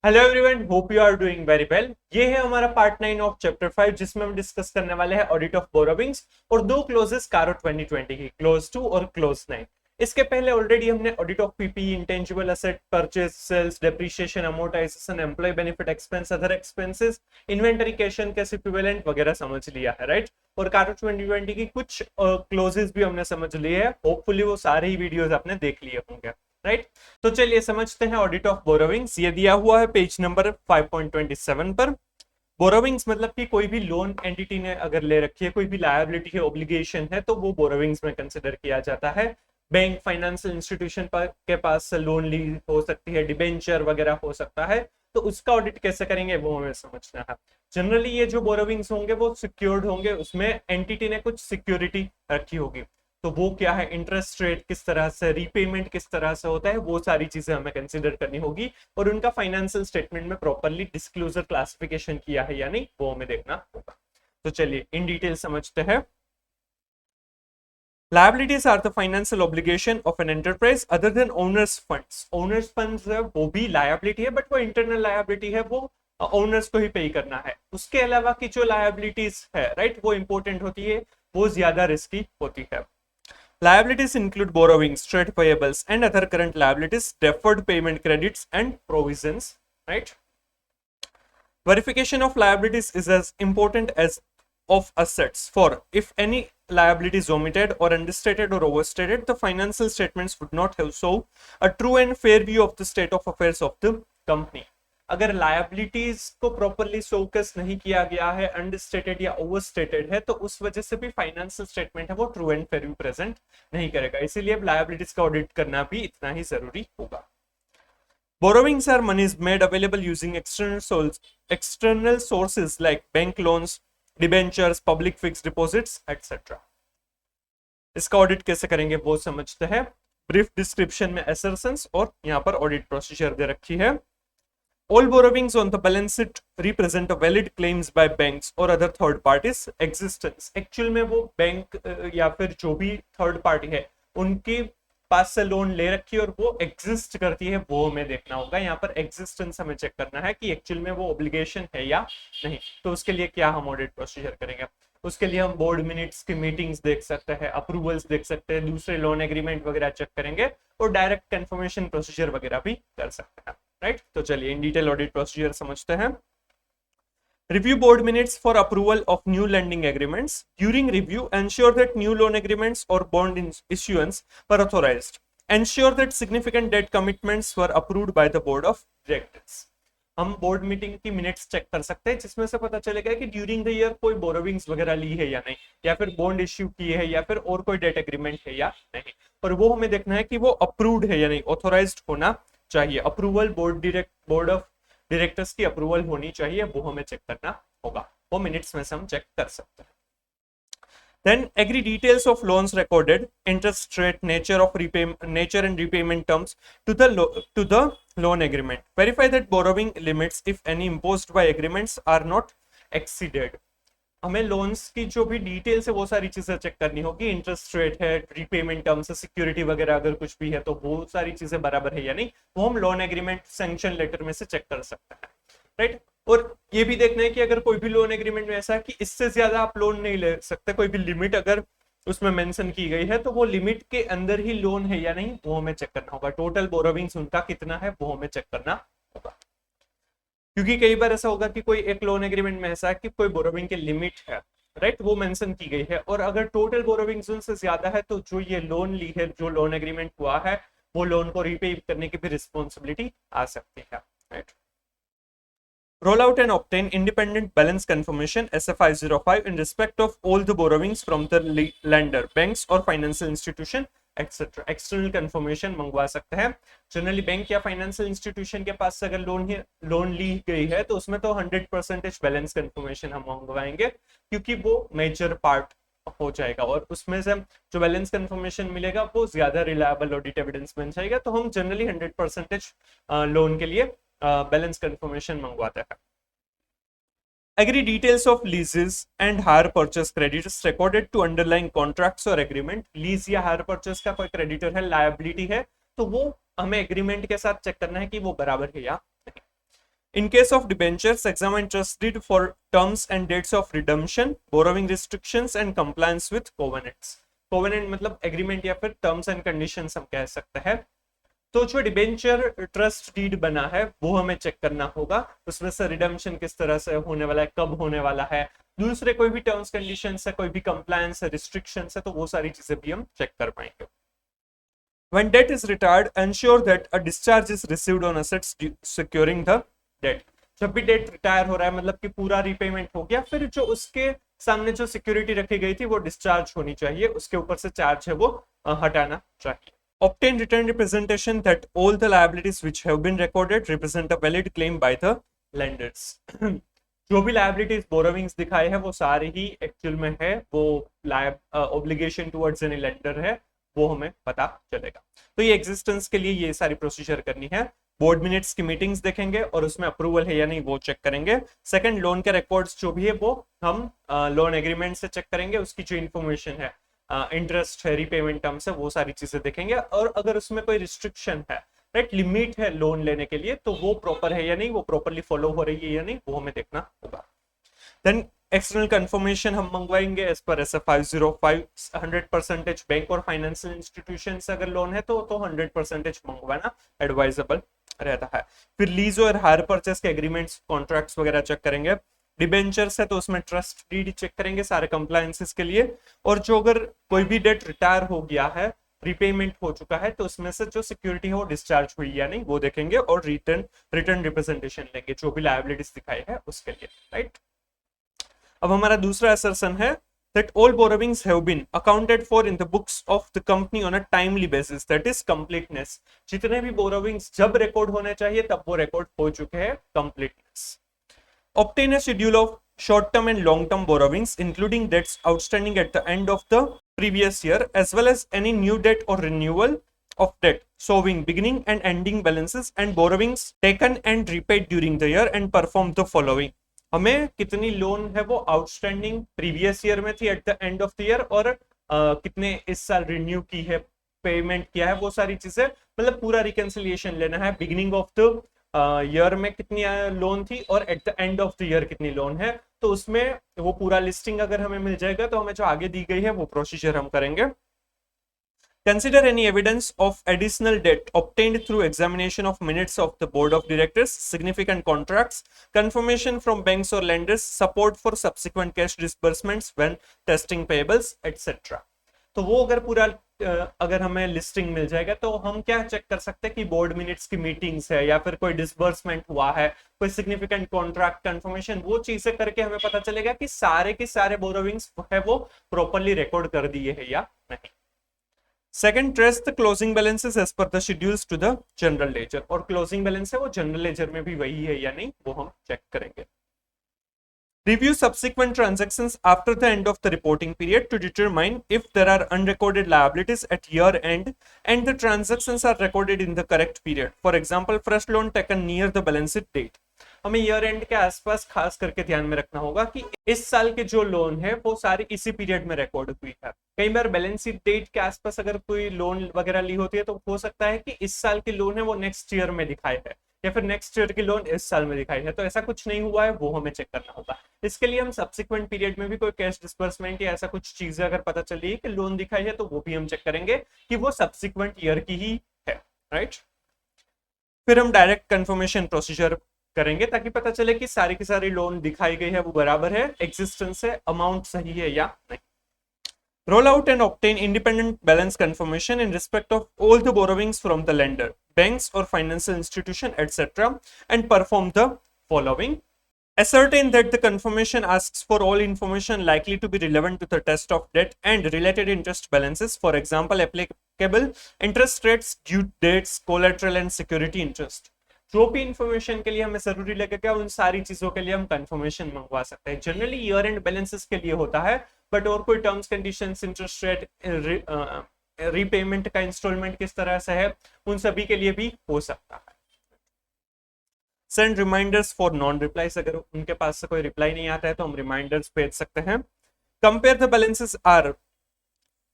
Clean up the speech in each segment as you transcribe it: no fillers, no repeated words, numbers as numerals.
Hello everyone, hope you are doing very well. ये है हमारा पार्ट 9 ऑफ चैप्टर 5 जिसमें हम डिस्कस करने वाले हैं ऑडिट ऑफ बोरोविंग्स और दो क्लोजेस कारो 2020 की, क्लोज 2 और क्लोज 9। इसके पहले ऑलरेडी हमने audit of PP, intangible asset, purchase, sales, depreciation, amortisation, employ benefit expense, other expenses, inventory, cash and cash equivalent वगैरह समझ लिया है, राइट। और कारो 2020 की कुछ क्लोजेस भी हमने समझ लिए हैं। होपफुली वो सारे ही वीडियोस आपने देख लिए होंगे, राइट। तो चलिए समझते हैं ऑडिट ऑफ बोरोविंग्स। ये दिया हुआ है पेज नंबर 5.27 पर। बोरोविंग्स मतलब कि कोई भी लोन एंटिटी ने अगर ले रखी है, कोई भी लायबिलिटी है, ऑब्लिगेशन है, तो वो बोरोविंग्स में कंसिडर किया जाता है। बैंक, फाइनेंशियल इंस्टीट्यूशन पर के पास लोन ली हो सकती है, डिबेंचर वगैरह हो सकता है। तो उसका ऑडिट कैसे करेंगे वो हमें समझना है। जनरली ये जो बोरोविंग्स होंगे वो सिक्योर्ड होंगे, उसमें एंटिटी ने कुछ सिक्योरिटी रखी होगी। तो वो क्या है, इंटरेस्ट रेट किस तरह से, रीपेमेंट किस तरह से होता है, वो सारी चीजें हमें कंसिडर करनी होगी। और उनका फाइनेंशियल स्टेटमेंट में प्रॉपरली डिस्क्लोजर क्लासिफिकेशन किया है या नहीं, वो हमें देखना होगा। तो चलिए इन डिटेल समझते हैं। Liabilities are the financial obligation of an enterprise other than owners funds. Owners funds है वो भी liability है, बट वो internal liability है, वो ओनर्स को ही पे करना है। उसके अलावा की जो liabilities है, राइट, वो इंपॉर्टेंट होती है, वो ज्यादा रिस्की होती है। Liabilities include borrowings, trade payables, and other current liabilities, deferred payment credits, and provisions. Right? Verification of liabilities is as important as of assets. For if any liability is omitted or understated or overstated, the financial statements would not have shown a true and fair view of the state of affairs of the company. अगर liabilities को properly showcase नहीं किया गया है, understated या overstated है, तो उस वजह से भी फाइनेंशियल स्टेटमेंट है वो true and fair view present नहीं करेगा। इसीलिए लायबिलिटीज का ऑडिट करना भी इतना ही जरूरी होगा। Borrowings are monies made available using external sources like bank loans, debentures, public fixed deposits, etc. इसका ऑडिट कैसे करेंगे वो समझते हैं। ब्रीफ डिस्क्रिप्शन में assertions और यहाँ पर ऑडिट प्रोसीजर दे रखी है। All borrowings on the balance sheet represent a valid claims by banks or other third parties existence. Actual में वो बैंक या फिर जो भी थर्ड पार्टी है उनके पास से लोन ले रखी है और वो एग्जिस्ट करती है, वो हमें देखना होगा। यहाँ पर एग्जिस्टेंस हमें चेक करना है कि एक्चुअल में वो ऑब्लिगेशन है या नहीं। तो उसके लिए क्या हम ऑडिट प्रोसीजर करेंगे, उसके लिए हम बोर्ड मिनट्स की मीटिंग्स देख सकते हैं, अप्रूवल्स देख सकते हैं, दूसरे लोन एग्रीमेंट वगैरह चेक करेंगे और डायरेक्ट कंफर्मेशन प्रोसीजर वगैरह भी कर सकते हैं, राइट। तो चलिए इन डिटेल ऑडिट प्रोसीजर समझते हैं। Review board minutes for approval of new lending agreements. During review, ensure that new loan agreements or bond issuance were authorized. Ensure that significant debt commitments were approved by the board of directors. हम board meeting की minutes check कर सकते हैं जिसमें से पता चलेगा कि ड्यूरिंग द ईयर कोई बोरोविंग्स वगैरह ली है या नहीं, या फिर बॉन्ड इश्यू की है, या फिर और कोई डेट एग्रीमेंट है या नहीं। और वो हमें देखना है कि वो अप्रूव्ड है या नहीं, ऑथोराइज्ड होना चाहिए। अप्रूवल बोर्ड ऑफ डायरेक्टर्स की अप्रूवल होनी चाहिए, वो हमें चेक करना होगा। वो मिनट्स में से हम चेक कर सकते हैं। Then agree details of loans recorded, interest rate, nature and repayment terms to the loan agreement. Verify that borrowing limits, if any, imposed by agreements are not exceeded. हमें लोन्स की जो भी डिटेल्स है वो सारी चीजें चेक करनी होगी। इंटरेस्ट रेट है, रीपेमेंट टर्म्स है, सिक्योरिटी वगैरह अगर कुछ भी है तो वो सारी चीजें बराबर है या नहीं, वो हम लोन एग्रीमेंट सैंक्शन लेटर में से चेक कर सकते हैं, राइट। और ये भी देखना है कि अगर कोई भी लोन एग्रीमेंट में ऐसा है कि इससे ज्यादा आप लोन नहीं ले सकते, कोई भी लिमिट अगर उसमें मेंशन की गई है, तो वो लिमिट के अंदर ही लोन है या नहीं, वो हमें चेक करना होगा। टोटल बोरोविंग्स उनका कितना है वो हमें चेक करना होगा। क्योंकि कई बार ऐसा होगा कि कोई एक लोन एग्रीमेंट में ऐसा है कि कोई बोरोविंग की लिमिट है, राइट, वो मेंशन की गई है, और अगर टोटल बोरोविंग से ज्यादा है तो जो ये लोन ली है, जो लोन एग्रीमेंट हुआ है, वो लोन को रीपे करने की भी रिस्पॉन्सिबिलिटी आ सकती है, right. Roll out and obtain independent balance confirmation SF505 in respect of all the borrowings from the lender, banks or financial institution, etcetera. External confirmation मंगवा सकते हैं। जनरली बैंक या फाइनेंशियल इंस्टीट्यूशन के पास अगर लोन ली गई है तो उसमें तो 100% बैलेंस कंफर्मेशन हम मंगवाएंगे, क्योंकि वो मेजर पार्ट हो जाएगा और उसमें से जो बैलेंस कंफर्मेशन मिलेगा वो ज्यादा रिलायबल ऑडिट एविडेंस बन जाएगा। तो हम जनरली 100% लोन के लिए बैलेंस कंफर्मेशन मंगवाते हैं। Agree details of leases and hire purchase creditors recorded to underlying contracts or agreement. Lease या हायर परचेस का कोई क्रेडिटर है, लायबिलिटी है, तो वो हमें एग्रीमेंट के साथ चेक करना है कि वो बराबर है या नहीं। In case of debentures, examine trust deed for terms and dates of redemption, borrowing restrictions and compliance with covenants. Covenant मतलब एग्रीमेंट या फिर टर्म्स एंड कंडीशंस हम कह सकते हैं। तो जो डिबेंचर ट्रस्ट डीड बना है वो हमें चेक करना होगा, उसमें से रिडम्पशन किस तरह से होने वाला है, कब होने वाला है, दूसरे कोई भी टर्म्स कंडीशंस है, कोई भी कंप्लायंस है, रिस्ट्रिक्शंस है, तो वो सारी चीजें भी हम चेक कर पाएंगे। When debt is retired, ensure that a discharge is received on assets securing the debt. जब भी डेट रिटायर हो रहा है मतलब कि पूरा रीपेमेंट हो गया, फिर जो उसके सामने जो सिक्योरिटी रखी गई थी वो डिस्चार्ज होनी चाहिए, उसके ऊपर से चार्ज है वो हटाना चाहिए। Obtain written representation that all the liabilities which have been recorded represent a valid claim by the lenders. जो भी liabilities borrowings दिखाए हैं वो सारे ही एक्चुअल में है वो obligation towards any lender है, वो हमें पता चलेगा। तो ये एग्जिस्टेंस के लिए ये सारी प्रोसीजर करनी है। बोर्ड मिनट्स की मीटिंग्स देखेंगे और उसमें अप्रूवल है या नहीं वो चेक करेंगे। सेकंड, लोन के रिकॉर्ड्स जो भी है वो हम लोन एग्रीमेंट से चेक करेंगे, उसकी जो इन्फॉर्मेशन है, इंटरेस्ट है, रीपेमेंट टर्म्स है, वो सारी चीजें देखेंगे। और अगर उसमें कोई रिस्ट्रिक्शन है, राइट, लिमिट है लोन लेने के लिए, तो वो प्रॉपर है या नहीं, वो प्रॉपरली फॉलो हो रही है या नहीं, वो हमें देखना होगा। देन एक्सटर्नल कंफर्मेशन हम मंगवाएंगे एज पर ऐसा 505 100% बैंक और फाइनेंशियल इंस्टीट्यूशन से अगर लोन है तो 100% मंगवाना एडवाइजेबल रहता है। फिर लीज और हायर परचेस के एग्रीमेंट्स, कॉन्ट्रैक्ट्स वगैरह चेक करेंगे। डिबेंचर्स है तो उसमें ट्रस्ट डीड चेक करेंगे सारे कंप्लायंसेस के लिए। और जो अगर कोई भी डेट रिटायर हो गया है, रीपेमेंट हो चुका है, तो उसमें से जो सिक्योरिटी है वो डिस्चार्ज हुई या नहीं वो देखेंगे और रिटर्न रिप्रेजेंटेशन लेंगे जो भी लायबिलिटीज दिखाई है उसके लिए, राइट। अब हमारा दूसरा असर्शन है that all borrowings have been accounted for in the books of the company on a timely basis, that is completeness. जितने भी borrowings जब रिकॉर्ड होने चाहिए तब वो रिकॉर्ड हो चुके हैं, completeness. Obtain a schedule of short term and long term borrowings including debts outstanding at the end of the previous year as well as any new debt or renewal of debt showing beginning and ending balances and borrowings taken and repaid during the year and perform the following. हमें कितनी loan है वो outstanding previous year में थी at the end of the year, और कितने इस साल रिन्यू की है, पेमेंट किया है, वो सारी चीजें मतलब पूरा रिकंसिलिएशन लेना है। बिगिनिंग ऑफ द ईयर में कितनी लोन थी और at the end of the year कितनी लोन है, तो उसमें वो पूरा लिस्टिंग अगर हमें मिल जाएगा तो हमें जो आगे दी गई है वो प्रोसीजर हम करेंगे। Consider any evidence of additional debt obtained through examination of minutes of the board of directors, significant contracts, confirmation from banks or lenders, support for subsequent cash disbursements when testing payables, etc. तो वो अगर पूरा अगर हमें listing मिल जाएगा तो हम क्या चेक कर सकते हैं कि बोर्ड मिनट्स की मीटिंग्स है या फिर कोई डिसबर्समेंट हुआ है, कोई सिग्निफिकेंट कॉन्ट्रैक्ट कंफर्मेशन, वो चीजें करके हमें पता चलेगा कि सारे के सारे बोरोविंग्स है वो प्रॉपरली रिकॉर्ड कर दिए है या नहीं। Second, trace the closing balances as per the schedules to the general ledger, और क्लोजिंग बैलेंस है वो जनरल लेजर में भी वही है या नहीं वो हम चेक करेंगे। Review subsequent transactions after the end of the reporting period to determine if there are unrecorded liabilities at year end and the transactions are recorded in the correct period. For example, fresh loan taken near the balance sheet date. हमें year and के आसपास खास करके ध्यान में रखना होगा कि इस साल के जो लोन है वो सारी इसी पीरियड में रिकॉर्ड हुई है। कई बार बैलेंस शीट डेट के आसपास अगर कोई लोन वगैरह ली होती है तो हो सकता है कि इस साल की लोन है वो नेक्स्ट ईयर में दिखाई है या फिर नेक्स्ट ईयर की लोन इस साल में दिखाई है, तो ऐसा कुछ नहीं हुआ है वो हमें चेक करना होगा। इसके लिए हम सब्सिक्वेंट पीरियड में भी कोई कैश डिस्बर्समेंट या ऐसा कुछ चीजें अगर पता चली कि लोन दिखाई है तो वो भी हम चेक करेंगे कि वो सब्सिक्वेंट ईयर की ही है, राइट। फिर हम डायरेक्ट कंफर्मेशन प्रोसीजर करेंगे ताकि पता चले कि सारी की सारी लोन दिखाई गई है वो बराबर है, एग्जिस्टेंस है, अमाउंट सही है या नहीं। Roll out and obtain independent balance confirmation in respect of all the borrowings from the lender, banks or financial institution, etc. and perform the following. Ascertain that the confirmation asks for all information likely to be relevant to the test of debt and related interest balances, for example, applicable interest rates, due dates, collateral and security interest. जो भी information के लिए हमें जरूरी लगेगा उन सारी चीजों के लिए हम कंफर्मेशन मंगवा सकते हैं। जनरली ईयर एंड बैलेंसेस के लिए होता है, बट और कोई terms conditions, interest rate, repayment का इंस्टॉलमेंट किस तरह से है, उन सभी के लिए भी हो सकता है। Send reminders for non replies, अगर उनके पास से कोई रिप्लाई नहीं आता है तो हम रिमाइंडर्स भेज सकते हैं। Compare the balances are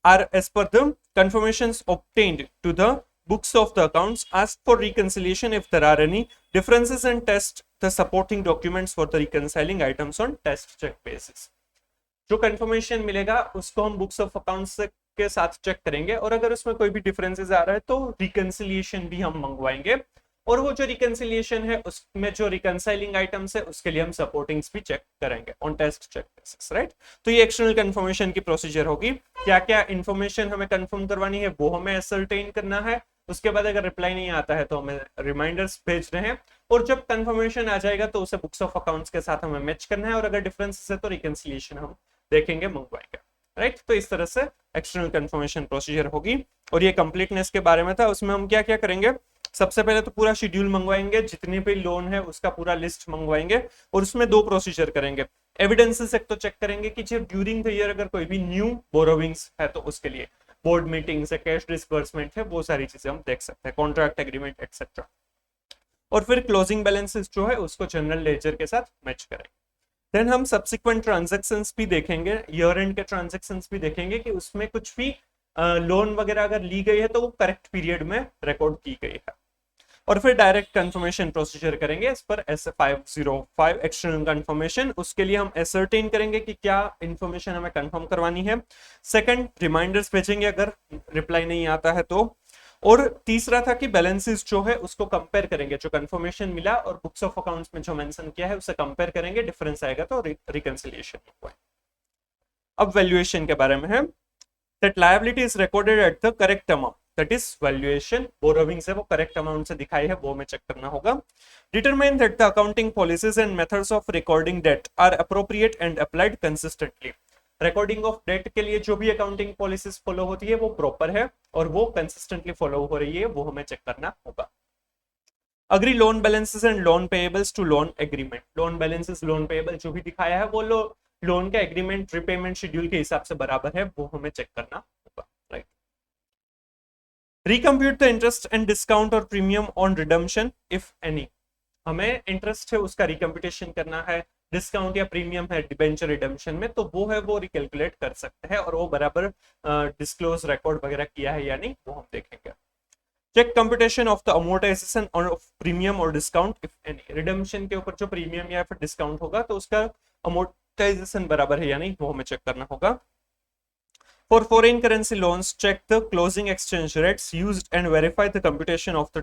as per the confirmations obtained to the books of the accounts, ask for reconciliation if there are any differences, and test the supporting documents for the reconciling items on test check basis. जो confirmation मिलेगा उसको हम books of accounts के साथ check करेंगे, और अगर उसमें कोई भी डिफरेंसेस आ रहा है तो रिकंसिलिएशन भी हम मंगवाएंगे, और वो जो रिकंसिलिएशन है उसमें जो रिकंसाइलिंग आइटम्स है उसके लिए हम सपोर्टिंग्स भी चेक करेंगे on test check basis, right. तो ये एक्सटर्नल कंफर्मेशन की प्रोसीजर होगी। क्या क्या इंफॉर्मेशन हमें कंफर्म करवानी है वो हमें असरटेन करना है, उसके बाद अगर रिप्लाई नहीं आता है तो हमें रिमाइंडर्स भेजने हैं, और जब कंफर्मेशन आ जाएगा तो उसे बुक्स ऑफ अकाउंट्स के साथ हमें मैच करना है, और अगर डिफरेंसेस है तो रिकंसिलिएशन हम देखेंगे, मंगवाएंगे, राइट। तो इस तरह से एक्सटर्नल कंफर्मेशन प्रोसीजर होगी। और ये कंप्लीटनेस के बारे में था, उसमें हम क्या क्या करेंगे, सबसे पहले तो पूरा शेड्यूल मंगवाएंगे, जितने भी लोन है उसका पूरा लिस्ट मंगवाएंगे, और उसमें दो प्रोसीजर करेंगे। एविडेंसेस एक तो चेक करेंगे कि जब ड्यूरिंग द ईयर अगर कोई भी न्यू बोरोविंग्स है तो उसके लिए बोर्ड मीटिंग्स है, कैश डिस्बर्समेंट है, वो सारी चीजें हम देख सकते हैं, कॉन्ट्रैक्ट एग्रीमेंट एक्सेट्रा। और फिर क्लोजिंग बैलेंसेस जो है उसको जनरल लेजर के साथ मैच करेंगे। देन हम सब्सिक्वेंट ट्रांजैक्शंस भी देखेंगे, ईयर एंड के ट्रांजैक्शंस भी देखेंगे कि उसमें कुछ भी लोन वगैरह अगर ली गई है तो वो करेक्ट पीरियड में रिकॉर्ड की गई है। और फिर डायरेक्ट कंफर्मेशन प्रोसीजर करेंगे इस पर S505 एक्सटर्नल कंफर्मेशन। उसके लिए हम एसर्टेन करेंगे कि क्या इंफॉर्मेशन हमें कंफर्म करवानी है। सेकंड, रिमाइंडर्स भेजेंगे अगर रिप्लाई नहीं आता है तो। और तीसरा था कि बैलेंसेस जो है उसको कंपेयर करेंगे, जो कंफर्मेशन मिला और बुक्स ऑफ अकाउंट्स में जो मेंशन किया है उसे कंपेयर करेंगे, डिफरेंस आएगा तो रिकंसिलिएशन होगा। अब वैल्यूएशन के बारे में है, that liability is recorded at the correct amount, that is valuation. Borrowings है वो करेक्ट अमाउंट से दिखाई है, वो हमें चेक करना होगा। Determine that the accounting policies and methods of recording debt are appropriate and applied consistently. Recording of debt के लिए जो भी अकाउंटिंग पॉलिसीज फॉलो होती है वो प्रॉपर है और वो कंसिस्टेंटली फॉलो हो रही है, वो हमें चेक करना होगा। Agree loan balances and loan payables to loan agreement. Loan balances, loan payable जो भी दिखाया है वो लोन का एग्रीमेंट रिपेमेंट शेड्यूल के हिसाब से बराबर है, वो हमें चेक करना होगा, right. Recompute the interest and discount और premium on redemption if any. हमें इंटरेस्ट है उसका रिकम्प्यूटेशन करना है, डिस्काउंट या प्रीमियम है डिबेंचर रिडम्पशन में तो वो है वो रिकैलकुलेट कर सकते हैं, और वो बराबर डिस्क्लोज रिकॉर्ड वगैरह किया है या नहीं वो हम देखेंगे। Check computation of the amortisation of premium और डिस्काउंट इफ एनी। रिडम्पशन के ऊपर जो प्रीमियम या फिर डिस्काउंट होगा तो उसका अमोर्टाइजेशन बराबर है या नहीं वो हमें चेक करना होगा। For foreign currency loans, check the closing exchange rates used and verify the computation of the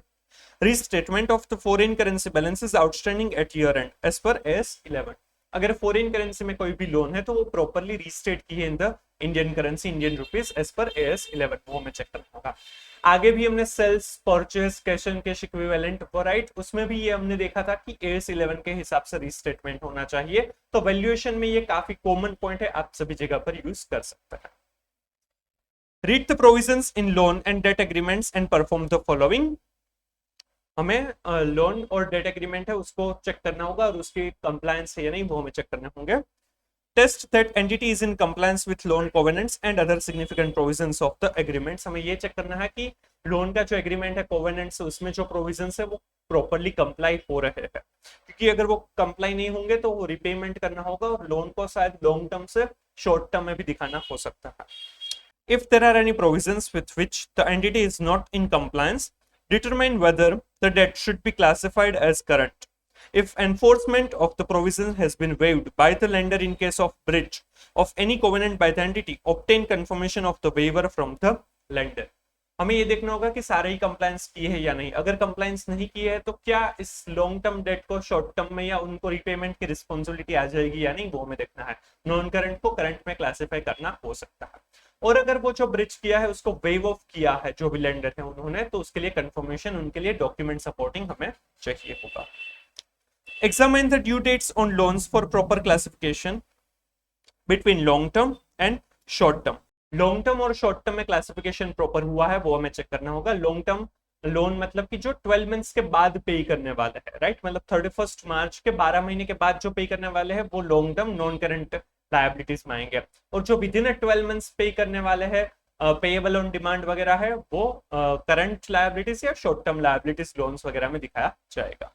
restatement of the foreign currency balances outstanding at year end as per AS11। अगर foreign currency में कोई भी loan है तो वो properly restate की है in the Indian currency, Indian rupees as per AS11, वो हमें चेक करना होगा। आगे भी हमने sales, purchase, cash and cash equivalent, right, उसमें भी ये हमने देखा था कि AS11 के हिसाब से रीस्टेटमेंट होना चाहिए। तो वैल्यूएशन में ये काफी कॉमन पॉइंट है, आप सभी जगह पर यूज कर सकते हैं। Read the provisions in loan and debt agreements and perform the following। हमें लोन और डेट एग्रीमेंट है उसको चेक करना होगा और उसकी कंप्लायंस है या नहीं वो हमें चेक करने होंगे। Test that entity is in compliance with loan covenants and other significant provisions of the agreements. हमें ये चेक करना है कि लोन का जो एग्रीमेंट है, कोवेनेंट्स, उसमें जो प्रोविजंस है वो प्रॉपरली कंप्लाई हो रहे हैं, क्योंकि अगर वो कंप्लाई नहीं होंगे तो वो रिपेमेंट करना होगा और लोन को शायद लॉन्ग टर्म से शॉर्ट टर्म में भी दिखाना हो सकता है। If there are any provisions with which the entity is not in compliance, determine whether the debt should be classified as current. If enforcement of the provision has been waived by the lender in case of breach of any covenant by the entity, obtain confirmation of the waiver from the lender। हमें ये देखना होगा कि सारे ही compliance किए हैं या नहीं। अगर कंप्लायंस नहीं किए है तो क्या इस लॉन्ग टर्म डेट को शॉर्ट टर्म में या उनको रिपेमेंट की रिस्पॉन्सिबिलिटी आ जाएगी या नहीं, वो हमें देखना है। नॉन करंट को करंट में क्लासिफाई करना हो सकता है। और अगर वो जो ब्रिज किया है उसको वेव ऑफ किया है जो भी लेंडर है उन्होंने, तो उसके लिए कंफर्मेशन, उनके लिए डॉक्यूमेंट सपोर्टिंग हमें चाहिए होगा। Examine the due dates on loans for proper classification between long term and short term. Long term और शॉर्ट टर्म में क्लासिफिकेशन प्रॉपर हुआ है वो हमें चेक करना होगा। लॉन्ग टर्म लोन मतलब कि जो 12 मंथ्स के बाद पे करने वाले हैं, राइट, मतलब 31 मार्च के 12 महीने के बाद जो पे करने वाले हैं वो long term non current liabilities में आएंगे। और जो विद इन 12 मंथ्स पे करने वाले हैं, पेएबल ऑन डिमांड वगैरह है, वो करंट लायबिलिटीज या शॉर्ट टर्म लायबिलिटीज लोन्स वगैरह में दिखाया जाएगा।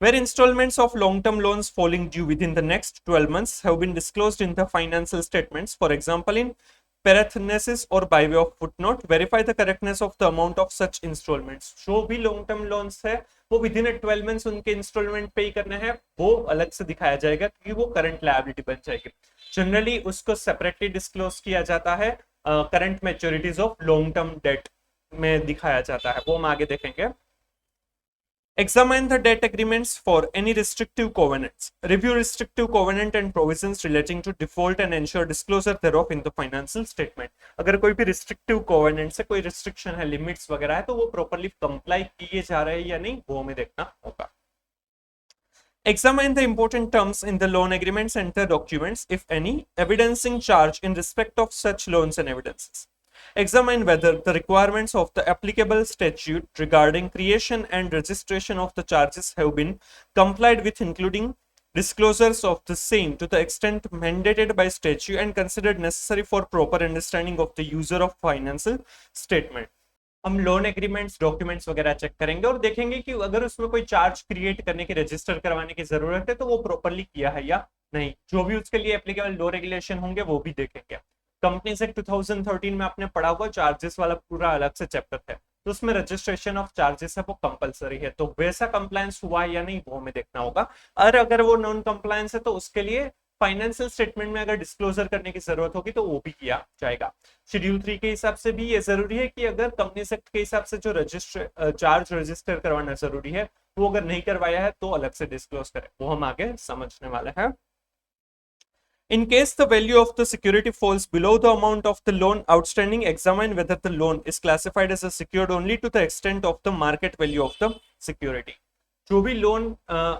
Where installments of long-term loans falling due within the next 12 months have been disclosed in the financial statements, for example in parenthesis or by way of footnote, verify the correctness of the amount of such installments. जो भी long term loans है वो with in 12 months उनके instalment पे करना है, वो अलग से दिखाया जाएगा क्योंकि वो करंट लायबिलिटी बन जाएगी। जनरली उसको सेपरेटली डिस्क्लोज किया जाता है, current maturities of long term debt में दिखाया जाता है, वो हम आगे देखेंगे। Examine the debt agreements for any restrictive covenants. Review restrictive covenant and provisions relating to default and ensure disclosure thereof in the financial statement. अगर कोई भी restrictive covenant से कोई restriction है, limits वगैरह है, तो वो properly comply किए जा रहे हैं या नहीं, वो हमें देखना होगा। Examine the important terms in the loan agreements and the documents, if any, evidencing charge in respect of such loans and evidences. Examine whether the requirements of the applicable statute regarding creation and registration of the charges have been complied with, including disclosures of the same to the extent mandated by statute and considered necessary for proper understanding of the user of financial statement. हम loan agreements documents वगैरह check करेंगे और देखेंगे कि अगर उसमें कोई charge create करने की, रजिस्टर करवाने की जरूरत है तो वो प्रॉपरली किया है या नहीं, जो भी उसके लिए एप्लीकेबल लॉ रेगुलेशन होंगे वो भी देखेंगे। कंपनीज एक्ट 2013 में आपने पढ़ा हुआ चार्जेस वाला पूरा अलग से चैप्टर है, तो उसमें रजिस्ट्रेशन ऑफ चार्जेस है वो कंपलसरी है, तो वैसा कंप्लायंस हुआ या नहीं वो हमें देखना होगा। और अगर वो नॉन कंप्लायंस है तो उसके लिए फाइनेंशियल स्टेटमेंट में अगर डिस्क्लोजर करने की जरूरत होगी तो वो भी किया जाएगा। शेड्यूल 3 के हिसाब से भी ये जरूरी है कि अगर कंपनीज एक्ट के हिसाब से जो चार्ज रजिस्टर करवाना जरूरी है वो अगर नहीं करवाया है तो अलग से डिस्क्लोज करें, वो हम आगे समझने वाले हैं। In case the value of the security falls below the amount of the loan outstanding, examine whether the loan is classified as a secured only to the extent of the market value of the security. जो भी loan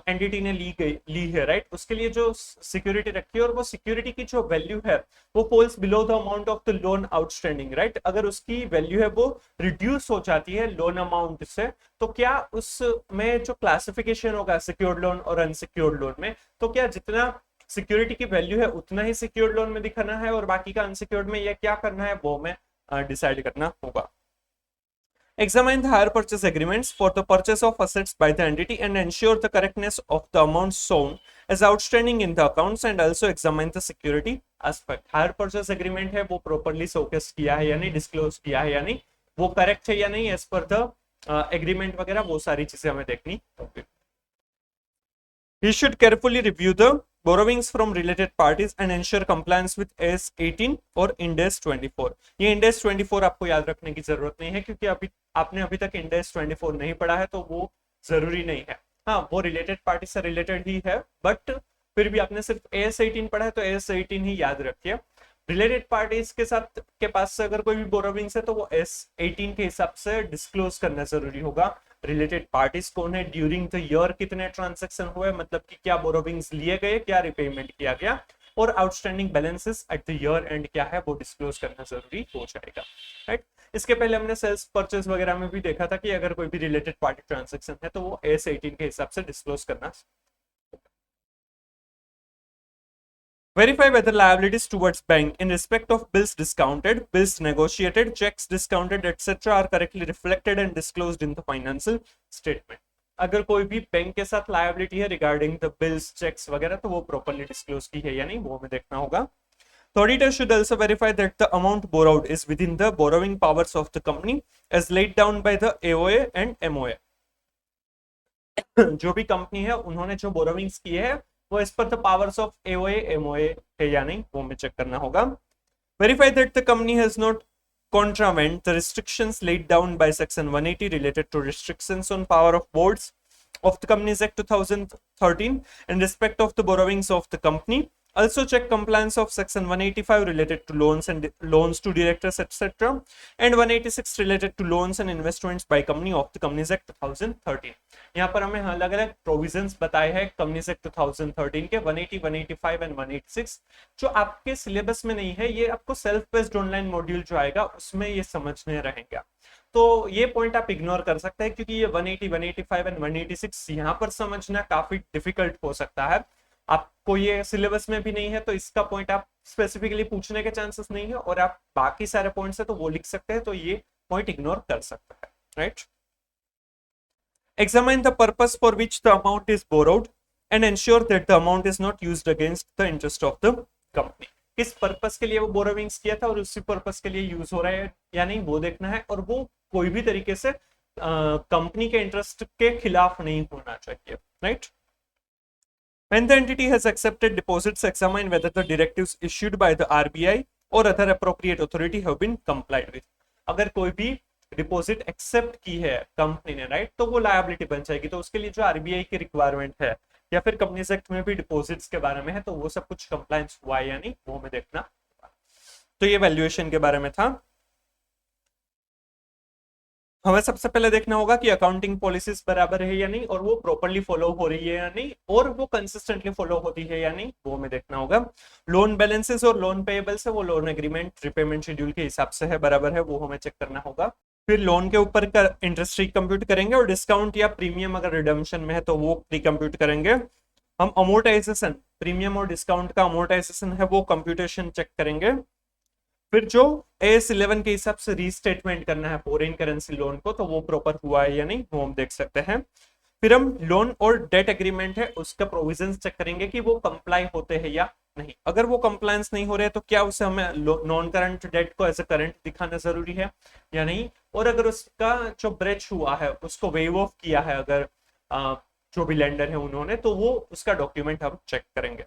entity ने ली है, right, उसके लिए जो security रखी है और वो सिक्योरिटी की जो वैल्यू है वो falls below the amount of the loan outstanding, right, अगर उसकी वैल्यू है वो रिड्यूस हो जाती है लोन अमाउंट से, तो क्या उसमें जो क्लासिफिकेशन होगा सिक्योर्ड लोन और अनसिक्योर्ड लोन में, तो क्या जितना सिक्योरिटी की वैल्यू है उतना ही सिक्योर्ड लोन में दिखाना है और बाकी का अनसिक्योर्ड में, या क्या करना है वो हमें डिसाइड करना होगा। Examine the hire purchase agreements for the purchase of assets by the entity and ensure the correctness of the amounts shown as outstanding in the accounts, and also examine the security aspect. Hire purchase agreement है वो properly showcase किया है या नहीं, disclose किया है या नहीं, वो correct है या नहीं as per the agreement वगैरह, वो सारी चीजें हमें देखनी होगी। He should carefully review the borrowings from related parties and ensure compliance with AS 18 और Ind AS 24। ये Ind AS 24 आपको याद रखने की जरूरत नहीं है क्योंकि आपने अभी तक Ind AS 24 नहीं पढ़ा है, तो वो जरूरी नहीं है। हाँ, वो रिलेटेड पार्टी से रिलेटेड ही है, बट फिर भी आपने सिर्फ AS 18 पढ़ा है तो AS 18 ही याद रखिए। रिलेटेड पार्टीज के साथ के पास से अगर कोई भी बोरोविंग्स है तो वो AS 18 के हिसाब से डिस्क्लोज करना जरूरी होगा। रिलेटेड पार्टीज कौन है, ड्यूरिंग द ईयर कितने ट्रांजैक्शन हुए, मतलब कि क्या बोरोविंग्स लिए गए, क्या रिपेमेंट किया गया, और outstanding balances at the year and क्या है वो डिस्क्लोज करना जरूरी हो जाएगा, राइट। इसके पहले हमने सेल्स परचेज वगैरह में भी देखा था कि अगर कोई भी रिलेटेड पार्टी ट्रांजैक्शन है तो वो AS 18 के हिसाब से डिस्क्लोज करना। Verify whether liabilities towards bank in respect of bills discounted, bills negotiated, checks discounted, etc. are correctly reflected and disclosed in the financial statement. अगर कोई भी बैंक के साथ लायबिलिटी है रिगार्डिंग द बिल्स, चेक्स वगैरह, तो वो प्रॉपर्ली डिस्क्लोज की है या नहीं वो हमें देखना होगा। The auditor should also verify that the amount borrowed is within the borrowing powers of the company as laid down by the AOA and MOA. जो भी कंपनी है उन्होंने जो बोरोविंग्स किए हैं वो इस पर the powers of AOA MOA है या नहीं वो हमें चेक करना होगा। Verify that the company has not contravened the restrictions laid down by section 180 related to restrictions on power of boards of the Companies Act 2013 in respect of the borrowings of the company. Also check compliance of section 185 related to loans and loans to directors etc. and 186 related to loans and investments by company of the Companies Act 2013. यहाँ पर हमें अलग अलग provisions बताए हैं Companies Act 2013 के 180, 185 and 186, जो आपके सिलेबस में नहीं है, ये आपको सेल्फ बेस्ड ऑनलाइन मॉड्यूल जो आएगा उसमें ये समझने रहेंगे। तो ये पॉइंट आप इग्नोर कर सकते हैं क्योंकि ये 180, 185 एंड 186 यहाँ पर समझना काफी डिफिकल्ट हो सकता है। आपको ये सिलेबस में भी नहीं है तो इसका पॉइंट आप स्पेसिफिकली पूछने के चांसेस नहीं है, और आप बाकी सारे पॉइंट्स है तो वो लिख सकते हैं, तो ये पॉइंट इग्नोर कर सकते हैं, right. Examine the purpose for which the amount is borrowed and ensure that the amount is not used against the interest of the company. किस पर्पस के लिए वो बोरोविंग्स किया था और उसी पर्पस के लिए यूज हो रहा है या नहीं वो देखना है, और वो कोई भी तरीके से कंपनी के इंटरेस्ट के खिलाफ नहीं होना चाहिए, right. When the entity has accepted deposits, examine whether the directives issued by the RBI or other appropriate authority have been complied with. अगर कोई भी डिपॉजिट एक्सेप्ट की है कंपनी ने, राइट, तो वो लायबिलिटी बन जाएगी। तो उसके लिए जो आरबीआई की रिक्वायरमेंट है या फिर कंपनीज एक्ट में भी डिपॉजिट्स के बारे में है, तो वो सब कुछ कंप्लायंस हुआ है या नहीं वो हमें देखना। तो ये वैल्यूएशन के बारे में था। हमें सबसे पहले देखना होगा कि अकाउंटिंग पॉलिसीज बराबर है या नहीं, और वो प्रॉपरली फॉलो हो रही है या नहीं, और वो कंसिस्टेंटली फॉलो होती है या नहीं वो हमें देखना होगा। लोन बैलेंसेस और लोन पेएबल्स है वो लोन एग्रीमेंट रिपेमेंट शेड्यूल के हिसाब से है, बराबर है, वो हमें चेक करना होगा। फिर लोन के ऊपर का इंटरेस्ट रिकम्प्यूट करेंगे, और डिस्काउंट या प्रीमियम अगर रिडम्पशन में है तो वो रिकम्प्यूट करेंगे। हम अमोर्टाइजेशन, प्रीमियम और डिस्काउंट का अमोर्टाइजेशन है वो कंप्यूटेशन चेक करेंगे। फिर जो AS11 के हिसाब से रीस्टेटमेंट करना है फॉरेन करेंसी लोन को, तो वो प्रॉपर हुआ है या नहीं वो हम देख सकते हैं। फिर हम लोन और डेट एग्रीमेंट है उसका प्रोविजंस चेक करेंगे कि वो कंप्लाई होते हैं या नहीं। अगर वो कंप्लायंस नहीं हो रहे तो क्या उसे हमें नॉन करंट डेट को एज ए करंट दिखाना जरूरी है या नहीं, और अगर उसका जो ब्रेच हुआ है उसको वेव ऑफ किया है अगर जो भी लेंडर है उन्होंने, तो वो उसका डॉक्यूमेंट हम चेक करेंगे।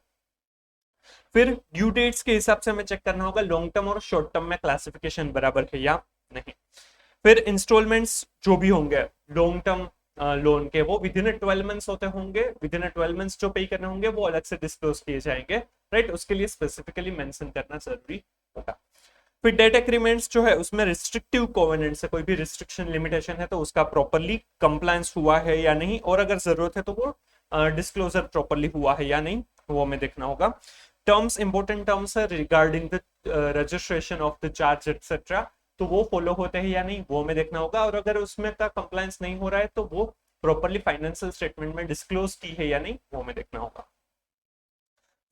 फिर ड्यू डेट्स के हिसाब से हमें चेक करना होगा लॉन्ग टर्म और शॉर्ट टर्म में क्लासिफिकेशन बराबर है या नहीं। फिर इंस्टॉलमेंट्स जो भी होंगे लॉन्ग टर्म लोन के, वो विद इन 12 मंथ्स होते होंगे, विद इन 12 मंथ्स जो पे करने होंगे वो अलग से डिस्क्लोज किए जाएंगे, राइट, उसके लिए स्पेसिफिकली मेंशन करना जरूरी होगा। फिर डेट एग्रीमेंट्स जो है उसमें रिस्ट्रिक्टिव कोवेनेंट्स है, कोई भी रिस्ट्रिक्शन लिमिटेशन है तो उसका प्रॉपरली कंप्लायंस हुआ है या नहीं, और अगर जरूरत है तो वो डिस्क्लोजर प्रॉपरली हुआ है या नहीं वो हमें देखना होगा। टर्म्स, इंपॉर्टेंट टर्म्स है regarding the registration of the charge etcetera, तो वो फॉलो होते हैं या नहीं वो हमें देखना होगा, और अगर उसमें का कंप्लायंस नहीं हो रहा है तो वो प्रॉपरली फाइनेंशियल स्टेटमेंट में डिस्क्लोज की है या नहीं वो हमें देखना होगा।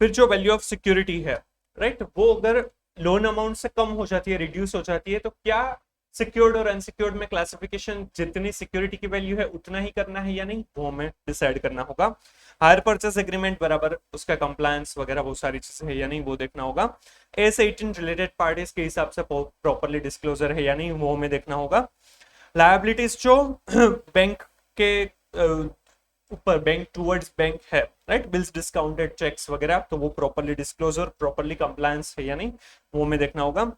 फिर जो वैल्यू ऑफ सिक्योरिटी है, राइट, वो अगर लोन अमाउंट से कम हो जाती है, रिड्यूस हो जाती है, तो क्या सिक्योर्ड और अनसिक्योर्ड में क्लासिफिकेशन जितनी सिक्योरिटी की वैल्यू है उतना ही करना है या नहीं वो हमें डिसाइड करना होगा। हायर परचेस एग्रीमेंट बराबर उसका कंप्लायंस वगैरह वो सारी चीजें है या नहीं वो देखना होगा। AS18 रिलेटेड पार्टीज के हिसाब से प्रॉपरली डिस्क्लोजर है या नहीं वो हमें देखना होगा। लायबिलिटीज जो बैंक के ऊपर, बैंक टूवर्ड्स बैंक है, राइट, बिल्स, डिस्काउंटेड चेक्स वगैरह, तो वो प्रॉपरली डिस्क्लोजर, प्रॉपरली कंप्लायंस है या नहीं वो हमें देखना होगा।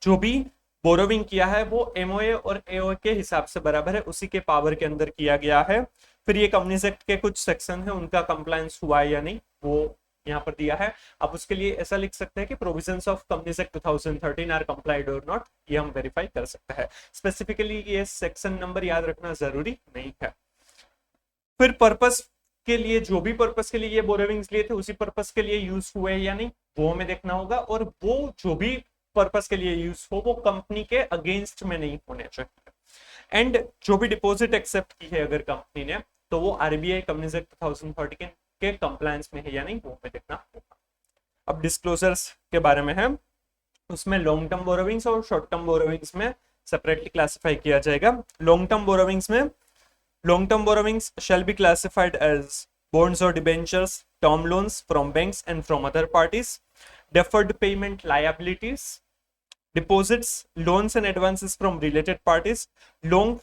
जो भी बोरोविंग किया है वो MOA और AOA के हिसाब से बराबर है, उसी के पावर के अंदर किया गया है। फिर ये कंपनीज एक्ट के कुछ सेक्शन है उनका कंप्लायंस हुआ है या नहीं वो यहाँ पर दिया है। अब उसके लिए ऐसा लिख सकते हैं कि provisions of companies act 2013 are complied और नॉट, ये हम वेरीफाई कर सकते हैं। स्पेसिफिकली ये सेक्शन नंबर याद रखना जरूरी नहीं है। फिर पर्पस के लिए, जो भी पर्पस के लिए ये बोरोविंग्स लिए थे उसी पर्पस के लिए यूज हुए या नहीं वो हमें देखना होगा, और वो जो भी पर्पस के लिए यूज हो वो कंपनी के अगेंस्ट में नहीं होने चाहिए। एंड जो भी डिपॉजिट एक्सेप्ट की है अगर कंपनी ने, तो वो आरबीआई कंपनीज एक्ट 2013 के कंप्लायंस में है या नहीं वो हमें देखना होगा। अब डिस्क्लोजर्स के बारे में है, उसमें लॉन्ग टर्म बोरोविंग्स और शॉर्ट टर्म बोरोविंग्स में सेपरेटली क्लासिफाई किया जाएगा। लॉन्ग टर्म बोरोविंग्स में, long term borrowings shall be classified as bonds or debentures, term loans from banks and from other parties, deferred payment liabilities, deposits, loans and advances from related parties, long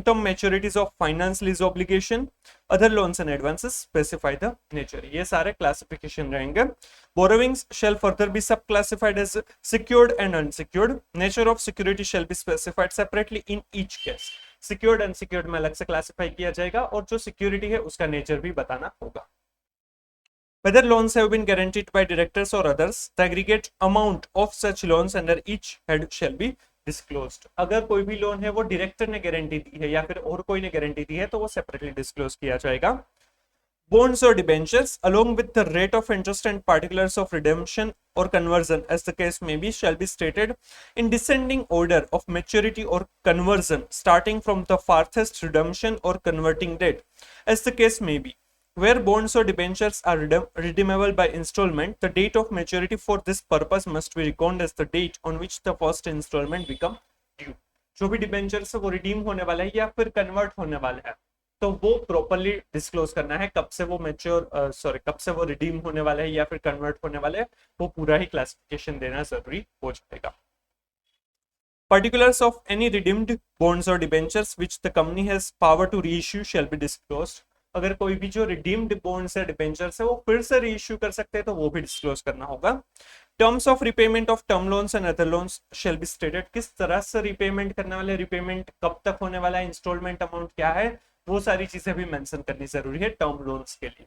term maturities of finance lease obligation, other loans and advances, specify the nature। ये सारे classification रहेंगे। borrowings shall further be subclassified as secured and unsecured, nature of security shall be specified separately in each case। Secured unsecured में अलग से classify किया जाएगा, और जो सिक्योरिटी है उसका नेचर भी बताना होगा। Whether loans have been guaranteed by directors or others, the aggregate amount of such loans under each head shall be disclosed। अगर कोई भी लोन है वो डायरेक्टर ने गारंटी दी है या फिर और कोई ने गारंटी दी है तो वो सेपरेटली डिस्क्लोज किया जाएगा। Bonds or debentures, along with the rate of interest and particulars of redemption or conversion as the case may be, shall be stated in descending order of maturity or conversion, starting from the farthest redemption or converting date as the case may be। Where bonds or debentures are redeemable by installment, the date of maturity for this purpose must be reckoned as the date on which the first installment become due। जो भी debentures है वो redeem होने वाला है या फिर convert होने वाला है, तो वो प्रॉपरली डिस्क्लोज करना है, कब से वो कब से वो रिडीम होने वाला है या फिर कन्वर्ट होने वाला है, वो पूरा ही क्लासिफिकेशन देना जरूरी हो जाएगा। Particulars of any redeemed bonds or debentures which the company has power to reissue shall be disclosed. अगर कोई भी जो redeemed bonds है debentures है वो फिर से reissue कर सकते हैं तो वो भी disclose करना होगा। Terms of repayment of term loans and other loans shall be stated. किस तरह से repayment करने वाले, repayment कब तक होने वाला है, installment amount क्या है, वो सारी चीजें भी मेंशन करनी जरूरी है टर्म लोन्स के लिए।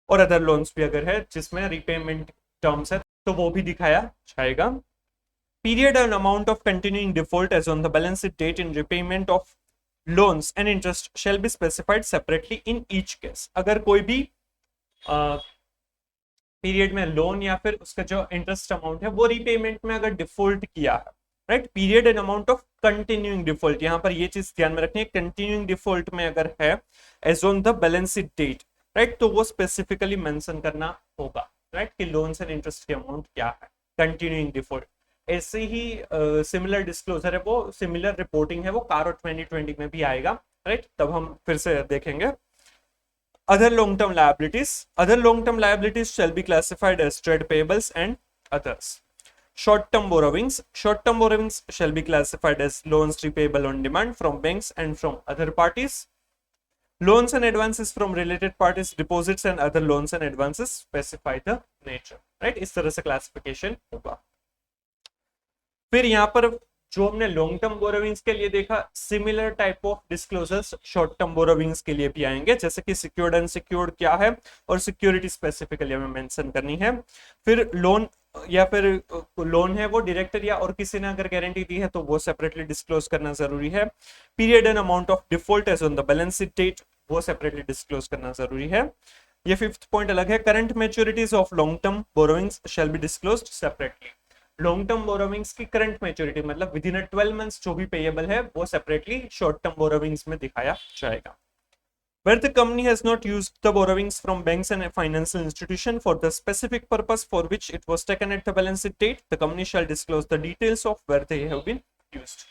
और अदर लोन्स भी अगर है जिसमें repayment terms है तो वो भी दिखाया जाएगा। Period and amount of continuing default as on the balance sheet date in repayment of loans and interest shall be specified separately in each case. अगर कोई भी पीरियड में लोन या फिर उसका जो इंटरेस्ट अमाउंट है वो रीपेमेंट में अगर डिफॉल्ट किया है, right, period and amount of continuing default, यहाँ पर ये चीज ध्यान में रखनी है, कंटिन्यूइंग डिफॉल्ट में अगर है as on the balance sheet date, right, तो वो स्पेसिफिकली मेंशन करना होगा, राइट, कि लोन्स एंड इंटरेस्ट की अमाउंट क्या है, कंटिन्यूइंग डिफॉल्ट। ऐसे ही सिमिलर डिस्क्लोजर है, वो सिमिलर रिपोर्टिंग है, वो कारो 2020 में भी आएगा, राइट, तब हम फिर से देखेंगे। Other long-term liabilities shall be classified as trade payables and others. Short-term borrowings shall be classified as loans repayable on demand from banks and from other parties. Loans and advances from related parties, deposits and other loans and advances specify the nature, right, इस तरह से classification होगा। फिर यहाँ पर जो हमने long term borrowings के लिए देखा, similar type of disclosures short term borrowings के लिए भी आएंगे, जैसे कि सिक्योर्ड अनसिक्योर्ड क्या है और सिक्योरिटी स्पेसिफिकली हमें मेंशन करनी है। फिर लोन या फिर लोन है वो डायरेक्टर या और किसी ने अगर गारंटी दी है तो वो सेपरेटली डिस्क्लोज करना जरूरी है। Period and amount of default as on the balance sheet date, वो सेपरेटली डिस्क्लोज करना जरूरी है। ये फिफ्थ पॉइंट अलग है। Current maturities of long term borrowings shall be disclosed separately. Long term borrowings की करंट मैच्योरिटी मतलब विद इन 12 मंथ्स जो भी पेएबल है वो सेपरेटली शॉर्ट टर्म बोरोविंग्स में दिखाया जाएगा। Where the company has not used the borrowings from banks and financial institution for the specific purpose for which it was taken at the balance sheet date, the company shall disclose the details of where they have been used.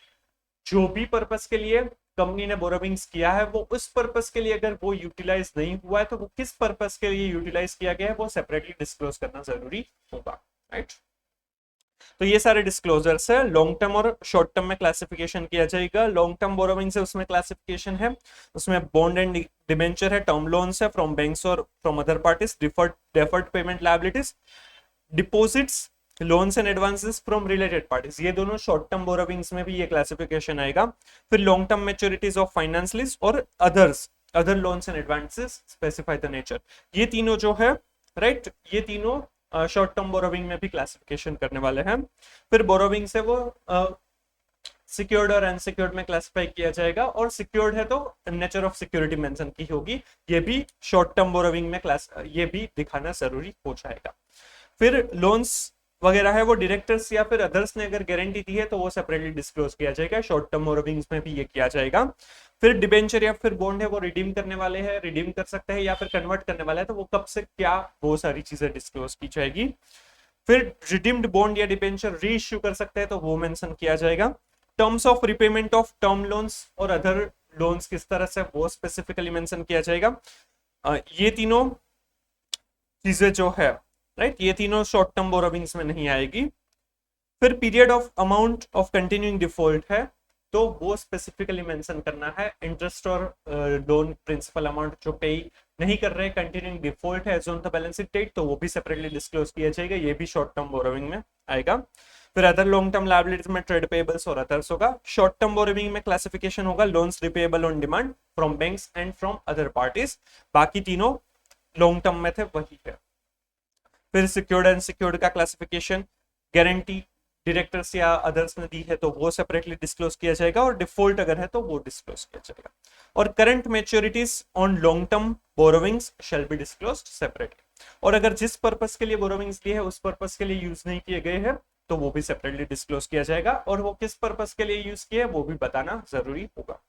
जो भी purpose के लिए company ने borrowings किया है वो उस purpose के लिए अगर वो यूटिलाइज नहीं हुआ है तो वो किस पर्पस के लिए यूटिलाइज किया गया है वो सेपरेटली डिस्क्लोज करना जरूरी होगा, राइट। तो ये सारे डिस्क्लोजर्स है। लॉन्ग टर्म और शॉर्ट टर्म में क्लासिफिकेशन किया जाएगा। लॉन्ग टर्म बोरोविंग्स है उसमें क्लासिफिकेशन है, उसमें बॉन्ड एंड डिबेंचर है, टर्म लोन्स है फ्रॉम बैंक्स और from other parties, deferred payment liabilities, deposits, loans and advances from related parties, ये दोनों शॉर्ट टर्म बोरोविंग्स में भी ये क्लासिफिकेशन आएगा। फिर long term maturities of finance lease और other loans and advances specify the nature, ये तीनों जो है, राइट, ये तीनों शॉर्ट टर्म बोरोविंग में भी क्लासिफिकेशन करने वाले हैं। फिर बोरोविंग से वो सिक्योर्ड और अनसिक्योर्ड में क्लासिफाई किया जाएगा, और सिक्योर्ड है तो नेचर ऑफ सिक्योरिटी मेंशन की होगी, ये भी शॉर्ट टर्म बोरोविंग में ये भी दिखाना जरूरी हो जाएगा। फिर लोन्स वगैरह है वो डायरेक्टर्स या फिर अदर्स ने अगर गारंटी दी है तो वो सेपरेटली डिस्क्लोज किया जाएगा, शॉर्ट टर्म बोरोविंग्स में भी ये किया जाएगा। फिर डिबेंचर या फिर बॉन्ड है वो रिडीम करने वाले हैं, रिडीम कर सकते हैं या फिर कन्वर्ट करने वाला है तो वो कब से क्या, वो सारी चीजें डिस्क्लोज की जाएगी। फिर रिडीम्ड बॉन्ड या डिबेंचर री इश्यू कर सकते हैं तो वो मेंशन किया जाएगा। Terms of repayment of term loans और अदर लोन्स किस तरह से वो स्पेसिफिकली मेंशन किया जाएगा। ये तीनों चीजें जो है, राइट, ये तीनों शॉर्ट टर्म बोरोविंग्स में नहीं आएगी। फिर period of amount of continuing default है तो वो स्पेसिफिकली मेंशन करना है। इंटरेस्ट और लोन प्रिंसिपल अमाउंट जो पे नहीं कर रहे, कंटिन्यूइंग डिफॉल्ट है as on the balance sheet date, तो वो भी सेपरेटली डिस्क्लोज किया जाएगा, ये भी शॉर्ट टर्म बोरोविंग में आएगा। फिर अदर लॉन्ग टर्म लायबिलिटीज में ट्रेड पेएबल्स और अदर्स होगा। शॉर्ट टर्म बोरोविंग में क्लासिफिकेशन होगा loans repayable on demand from banks and from other parties, बाकी तीनों लॉन्ग टर्म में थे वही है। फिर सिक्योर्ड एंड सिक्योर्ड का क्लासिफिकेशन, गारंटी डायरेक्टर्स या अदर्स ने दी है तो वो सेपरेटली डिस्क्लोज किया जाएगा, और डिफॉल्ट अगर है तो वो डिस्क्लोज किया जाएगा। और current मैच्योरिटीज on long term borrowings shall be disclosed separately, और अगर जिस पर्पस के लिए बोरोविंग्स दी है उस पर्पस के लिए यूज नहीं किए गए हैं तो वो भी सेपरेटली डिस्क्लोज किया जाएगा, और वो किस पर्पस के लिए यूज किए वो भी बताना जरूरी होगा।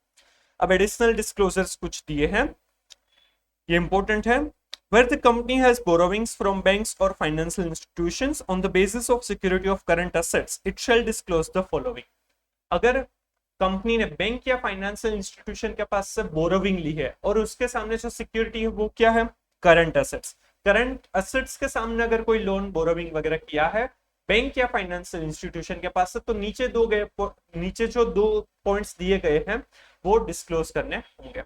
अब एडिशनल डिस्क्लोजर्स कुछ दिए हैं, ये इंपॉर्टेंट है। Where the company has borrowings from banks or financial institutions on the basis of security of current assets, it shall disclose the following. अगर कंपनी ने बैंक या फाइनेंशियल इंस्टीट्यूशन के पास से बोरोविंग ली है और उसके सामने जो सिक्योरिटी है वो क्या है, करंट एसेट्स। करंट एसेट्स के सामने अगर कोई लोन बोरोविंग वगैरह किया है बैंक या फाइनेंशियल इंस्टीट्यूशन के पास से, तो नीचे जो दो पॉइंट्स दिए गए हैं वो डिस्क्लोज करने होंगे।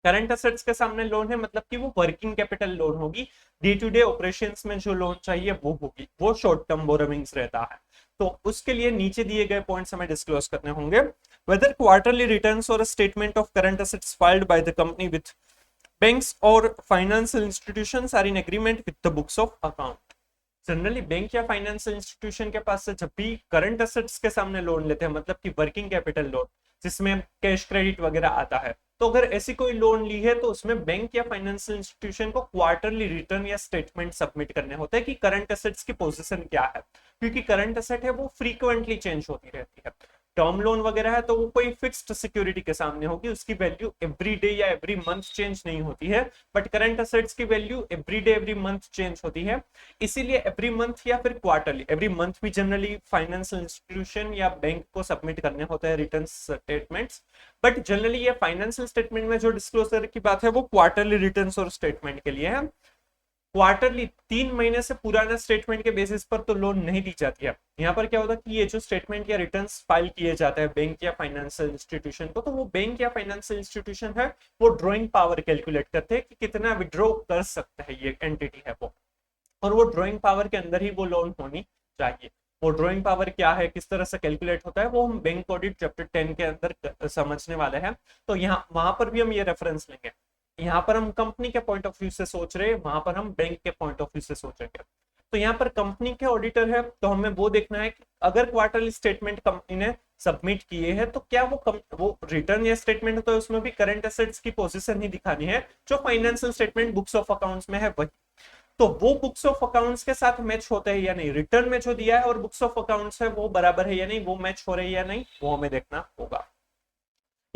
करंट एसेट्स के सामने लोन है मतलब कि वो वर्किंग कैपिटल लोन होगी, डे टू डे ऑपरेशंस में जो लोन चाहिए वो होगी, वो शॉर्ट टर्म बोरोविंग्स रहता है। तो उसके लिए नीचे दिए गए पॉइंट्स हमें डिस्क्लोज करने होंगे। वेदर क्वार्टरली रिटर्न्स और statement of current assets filed by the company with banks और financial institutions are in agreement with the books of account. Generally bank या फाइनेंशियल इंस्टीट्यूशन के पास से जब भी करंट एसेट्स के सामने लोन लेते हैं मतलब कि वर्किंग कैपिटल लोन जिसमें कैश क्रेडिट वगैरह आता है, तो अगर ऐसी कोई लोन ली है तो उसमें बैंक या फाइनेंशियल इंस्टीट्यूशन को क्वार्टरली रिटर्न या स्टेटमेंट सबमिट करने होते हैं कि करंट एसेट्स की पोजीशन क्या है, क्योंकि करंट एसेट है वो फ्रीक्वेंटली चेंज होती रहती है। टर्म लोन वगैरह है तो वो कोई फिक्स्ड सिक्योरिटी के सामने होगी, उसकी वैल्यू एवरी डे या एवरी मंथ चेंज नहीं होती है, बट करंट एसेट्स की value every day every month change होती है। इसीलिए एवरी मंथ या फिर क्वार्टरली, एवरी मंथ भी जनरली फाइनेंशियल इंस्टीट्यूशन या बैंक को सबमिट करने होते हैं रिटर्न स्टेटमेंट्स, बट जनरली ये फाइनेंशियल स्टेटमेंट में जो डिस्क्लोजर की बात है वो क्वार्टरली रिटर्न और स्टेटमेंट के लिए है। क्वार्टरली 3 महीने से पुराना स्टेटमेंट के बेसिस पर तो लोन नहीं दी जाती है। यहाँ पर क्या होता है कि ये जो स्टेटमेंट या रिटर्न्स फाइल किए जाते हैं बैंक या फाइनेंशियल इंस्टीट्यूशन को, तो वो बैंक या फाइनेंशियल इंस्टीट्यूशन है वो ड्रॉइंग पावर कैलकुलेट करते हैं कि कितना विड्रॉ कर सकता है ये एंटिटी है वो, और वो ड्रॉइंग पावर के अंदर ही वो लोन होनी चाहिए। वो ड्रॉइंग पावर क्या है, किस तरह से कैलकुलेट होता है, वो हम बैंक ऑडिट चैप्टर 10 के अंदर समझने वाले हैं। तो यहाँ वहां पर भी हम ये रेफरेंस लेंगे। यहाँ पर हम कंपनी के पॉइंट ऑफ व्यू से सोच रहे हैं, वहां पर हम बैंक के पॉइंट ऑफ व्यू से सोचेंगे। तो यहाँ पर कंपनी के ऑडिटर है तो हमें वो देखना है कि अगर क्वार्टरली स्टेटमेंट कंपनी ने सबमिट किए हैं तो क्या वो रिटर्न या स्टेटमेंट होता है उसमें भी करंट एसेट्स की पोजीशन ही दिखानी है जो financial statement books of accounts में है वही, तो वो बुक्स ऑफ अकाउंट्स के साथ मैच होता है या नहीं, रिटर्न में जो दिया है और बुक्स ऑफ अकाउंट्स है वो बराबर है या नहीं, वो मैच हो रही है या नहीं, वो हमें देखना होगा।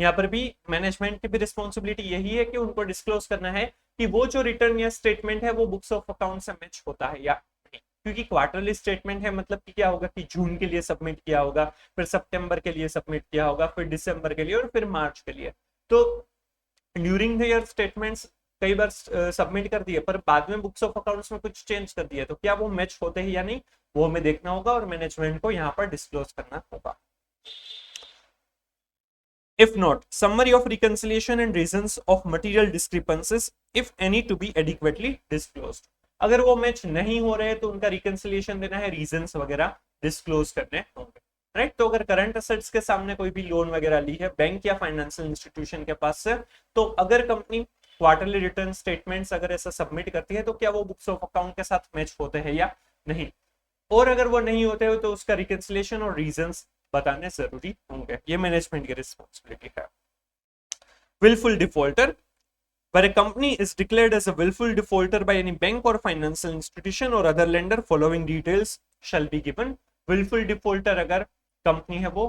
यहाँ पर भी मैनेजमेंट की भी रिस्पॉन्सिबिलिटी यही है कि उनको डिस्क्लोज करना है कि वो जो रिटर्न या स्टेटमेंट है वो बुक्स ऑफ अकाउंट से मैच होता है या नहीं, क्योंकि क्वार्टरली स्टेटमेंट है मतलब कि क्या होगा कि जून के लिए सबमिट किया होगा, फिर सितंबर के लिए सबमिट किया होगा, फिर दिसंबर के लिए और फिर मार्च के लिए। तो ड्यूरिंग द ईयर स्टेटमेंट्स कई बार सबमिट कर दिए पर बाद में बुक्स ऑफ अकाउंट्स में कुछ चेंज कर दिया, तो क्या वो मैच होते हैं या नहीं वो हमें देखना होगा और मैनेजमेंट को यहाँ पर डिस्क्लोज करना होगा। If not, summary of reconciliation and reasons of material discrepancies, if any, to be adequately disclosed. अगर वो मैच नहीं हो रहे तो उनका रिकंसिलिएशन देना है, रीजंस वगैरह डिस्क्लोज करने होंगे, राइट। तो अगर करंट एसेट्स के सामने कोई भी लोन वगैरह ली है बैंक या फाइनेंशियल इंस्टीट्यूशन के पास से, तो अगर कंपनी क्वार्टरली रिटर्न स्टेटमेंट्स अगर ऐसा सबमिट करती है तो क्या वो बुक्स ऑफ अकाउंट के साथ मैच होते हैं या नहीं, और अगर वो नहीं होते हो तो उसका रिकंसिलिएशन और रीजंस बताने जरूरी होंगे। ये मैनेजमेंट की रिस्पॉन्सिबिलिटी है। willful defaulter, where a company is declared as a willful defaulter by any bank or financial institution or other lender, following details shall be given. willful defaulter अगर company है वो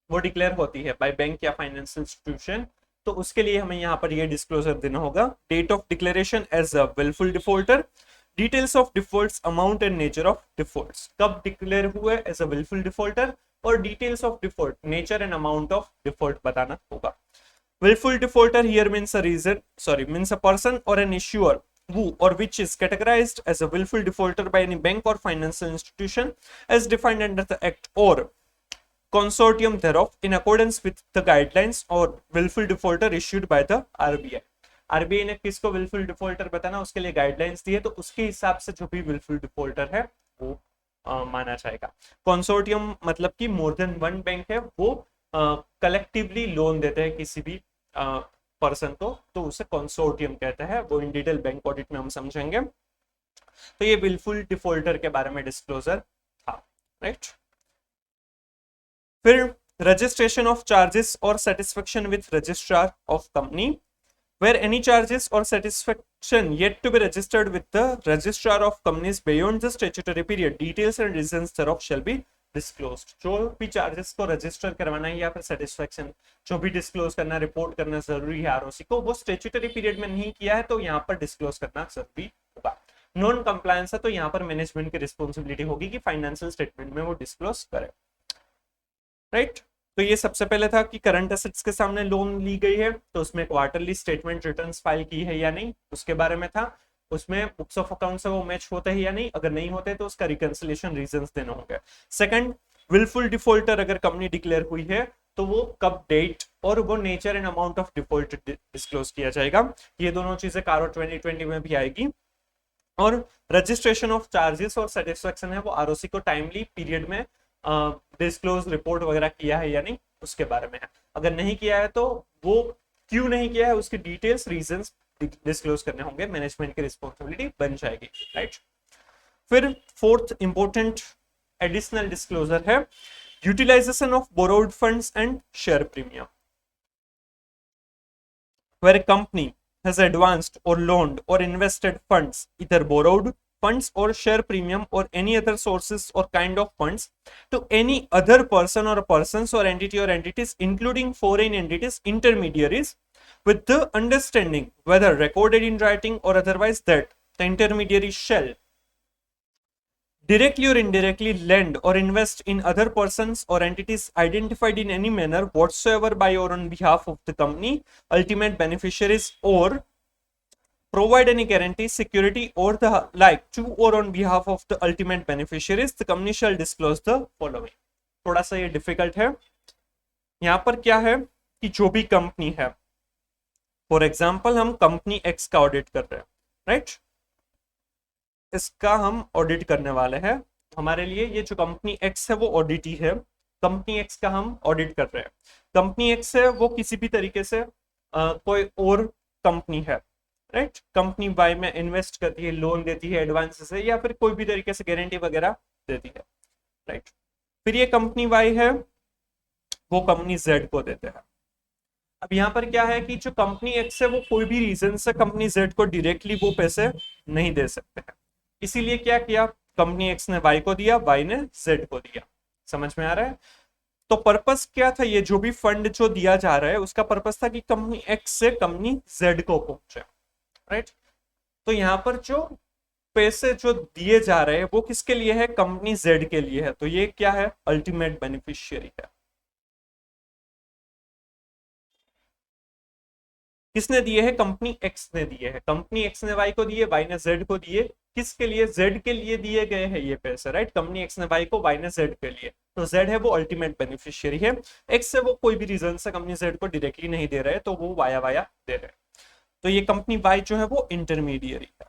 declare होती है by bank या financial institution, तो उसके लिए हमें यहाँ पर ये डिस्क्लोजर देना होगा। Date of declaration as a willful defaulter, details of defaults, amount and nature of defaults, कब डिक्लेयर हुए एज अ willful defaulter, और details of default, nature and amount of default बताना होगा। willful defaulter here means a person or an issuer who or which is categorized as a willful defaulter by any bank or financial institution as defined under the act or consortium thereof in accordance with the guidelines or willful defaulter issued by the RBI। RBI ने किसको willful defaulter बताना उसके लिए guidelines दी है, तो उसके हिसाब से जो भी willful defaulter है वो माना जाएगा। कंसोर्टियम मतलब कि मोर देन वन बैंक है वो कलेक्टिवली लोन देते हैं किसी भी पर्सन को, तो उसे कंसोर्टियम कहते हैं, वो इन डिटेल बैंक ऑडिट में हम समझेंगे। तो ये willful defaulter के बारे में डिस्क्लोजर था, राइट। फिर रजिस्ट्रेशन ऑफ चार्जेस और satisfaction with registrar of company, where any charges or satisfaction yet to be registered with the registrar of companies beyond the statutory period, details and reasons thereof shall be disclosed। जो भी charges को register करवाना है या फिर satisfaction जो भी disclose करना, रिपोर्ट करना जरूरी है आरओसी को, वो स्टेचुटरी पीरियड में नहीं किया है तो यहाँ पर डिस्क्लोज करना जरूरी होगा। नॉन कंप्लायंस है तो यहाँ पर मैनेजमेंट की रिस्पॉन्सिबिलिटी होगी कि फाइनेंशियल स्टेटमेंट में वो डिस्क्लोज करे, राइट। तो ये सबसे पहले था कि करंट एसेट्स के सामने लोन ली गई है तो उसमें क्वार्टरली स्टेटमेंट रिटर्न्स फाइल की है या नहीं, उसके बारे में था। उसमें बुक्स ऑफ अकाउंट से वो मैच होते हैं या नहीं, अगर नहीं होते तो उसका रिकंसिलिएशन रीजंस देना होंगे। सेकंड, विलफुल डिफॉल्टर अगर कंपनी डिक्लेयर हुई है तो वो कब डेट और वो nature and amount of default disclose किया जाएगा। ये दोनों चीजें कारो 2020 में भी आएगी। और रजिस्ट्रेशन ऑफ चार्जेस और सेटिस्फेक्शन है वो आरओसी को टाइमली पीरियड में डिस्क्लोज रिपोर्ट वगैरह किया है या नहीं, उसके बारे में है। अगर नहीं किया है तो वो क्यों नहीं किया है उसकी डिटेल्स रीजंस डिस्क्लोज करने होंगे, मैनेजमेंट की रिस्पॉन्सिबिलिटी बन जाएगी, राइट। फिर फोर्थ इंपॉर्टेंट एडिशनल डिस्क्लोजर है utilisation of borrowed funds and share premium, where a company has advanced or loaned or invested funds, either borrowed funds or share premium or any other sources or kind of funds to any other person or persons or entity or entities including foreign entities intermediaries with the understanding whether recorded in writing or otherwise that the intermediary shall directly or indirectly lend or invest in other persons or entities identified in any manner whatsoever by or on behalf of the company, ultimate beneficiaries, or provide any guarantee, security, or the like to or on behalf of the ultimate beneficiaries, the company shall disclose the following. थोड़ा सा ये difficult है। यहाँ पर क्या है कि जो भी कंपनी है, फॉर एग्जाम्पल हम कंपनी एक्स का ऑडिट कर रहे हैं, राइट, इसका हम ऑडिट करने वाले हैं। हमारे लिए ये जो कंपनी एक्स है वो ऑडिट ही है, कंपनी एक्स का हम ऑडिट कर रहे हैं। कंपनी एक्स है वो किसी भी तरीके से कोई और कंपनी है, राइट, कंपनी वाई में इन्वेस्ट करती है, लोन देती है एडवांस से या फिर कोई भी तरीके से गारंटी वगैरह देती है, राइट। फिर ये कंपनी वाई है वो कंपनी जेड को देते हैं। अब यहाँ पर क्या है कि जो कंपनी एक्स है वो कोई भी रीजन से कंपनी जेड को डायरेक्टली वो पैसे नहीं दे सकते हैं, इसीलिए क्या किया, कंपनी एक्स ने वाई को दिया, वाई ने जेड को दिया। समझ में आ रहा है? तो पर्पस क्या था, ये जो भी फंड जो दिया जा रहा है उसका पर्पस था कि कंपनी एक्स से कंपनी जेड को पहुंचे, राइट। तो यहाँ पर जो पैसे जो दिए जा रहे हैं वो किसके लिए है, कंपनी जेड के लिए है। तो ये क्या है, अल्टीमेट बेनिफिशियरी है। किसने दिए हैं, कंपनी एक्स ने दिए हैं। कंपनी एक्स ने वाई को दिए, वाई ने जेड को दिए। किसके लिए, जेड के लिए दिए गए हैं ये पैसे, राइट। कंपनी एक्स ने वाई को, वाई ने जेड के लिए। तो जेड है वो अल्टीमेट बेनिफिशियरी है, एक्स से वो कोई भी रीजन से कंपनी जेड को डायरेक्टली नहीं दे रहे तो वो वाया वाया दे रहे। तो ये कंपनी वाई जो है वो इंटरमीडियरी है।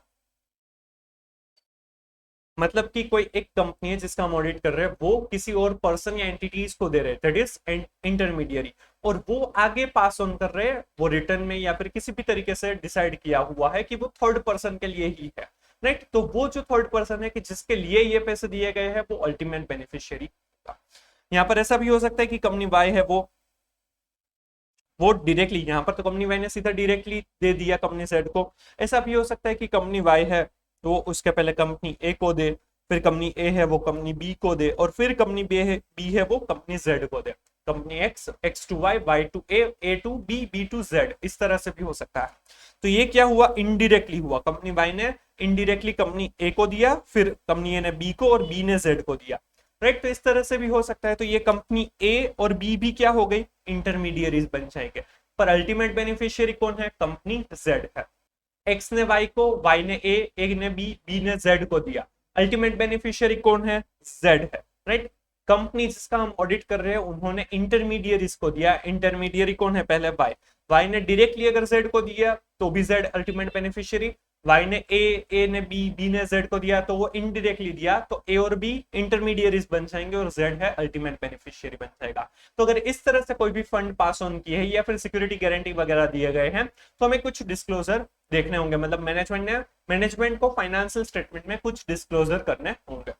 मतलब कि कोई एक कंपनी है जिसका हम ऑडिट कर रहे हैं वो किसी और पर्सन या एंटिटीज को दे रहे हैं, दैट इज इंटरमीडियरी, और वो आगे पास ऑन कर रहे हैं, वो रिटर्न में या फिर किसी भी तरीके से डिसाइड किया हुआ है कि वो थर्ड पर्सन के लिए ही है, राइट। तो वो जो थर्ड पर्सन है कि जिसके लिए ये पैसे दिए गए हैं वो अल्टीमेट बेनिफिशियरी होगा। यहाँ पर ऐसा भी हो सकता है कि कंपनी वाई है वो डायरेक्टली, यहाँ पर तो कंपनी वाई ने सीधा डायरेक्टली दे दिया कंपनी जेड को। ऐसा भी हो सकता है कि कंपनी वाई है तो उसके पहले कंपनी ए को दे, फिर कंपनी ए है वो कंपनी बी को दे, और फिर कंपनी बी है वो कंपनी जेड को दे। Company X, X to Y, Y to A to B, B to Z, इस तरह से भी हो सकता है। तो ये क्या हुआ, इनडायरेक्टली हुआ, कंपनी वाई ने इनडायरेक्टली कंपनी ए को दिया, फिर कंपनी ए ने बी को और बी ने जेड को दिया, राइट। तो इस तरह से भी हो सकता है। तो ये कंपनी ए और बी भी क्या हो गई, इंटरमीडियरीज बन जाएंगे, पर अल्टीमेट बेनिफिशियरी कौन है, कंपनी जेड है। एक्स ने वाई को, वाई ने ए ने बी, बी ने जेड को दिया। अल्टीमेट बेनिफिशियरी कौन है, जेड है, राइट। कंपनी जिसका हम ऑडिट कर रहे हैं उन्होंने इंटरमीडियरीज को दिया। इंटरमीडियरी कौन है, पहले वाई, वाई ने डायरेक्टली अगर जेड को दिया तो भी जेड अल्टीमेट बेनिफिशियरी, वाई ने ए ने बी, बी ने जेड को दिया तो वो इनडायरेक्टली दिया, तो ए और बी इंटरमीडियरीज बन जाएंगे और जेड है अल्टीमेट बेनिफिशियरी बन जाएगा। तो अगर इस तरह से कोई भी फंड पास ऑन किए है या फिर सिक्योरिटी गारंटी वगैरह दिए गए हैं तो हमें कुछ डिस्क्लोजर देखने होंगे, मतलब मैनेजमेंट को फाइनेंशियल स्टेटमेंट में कुछ डिस्क्लोजर करने होंगे,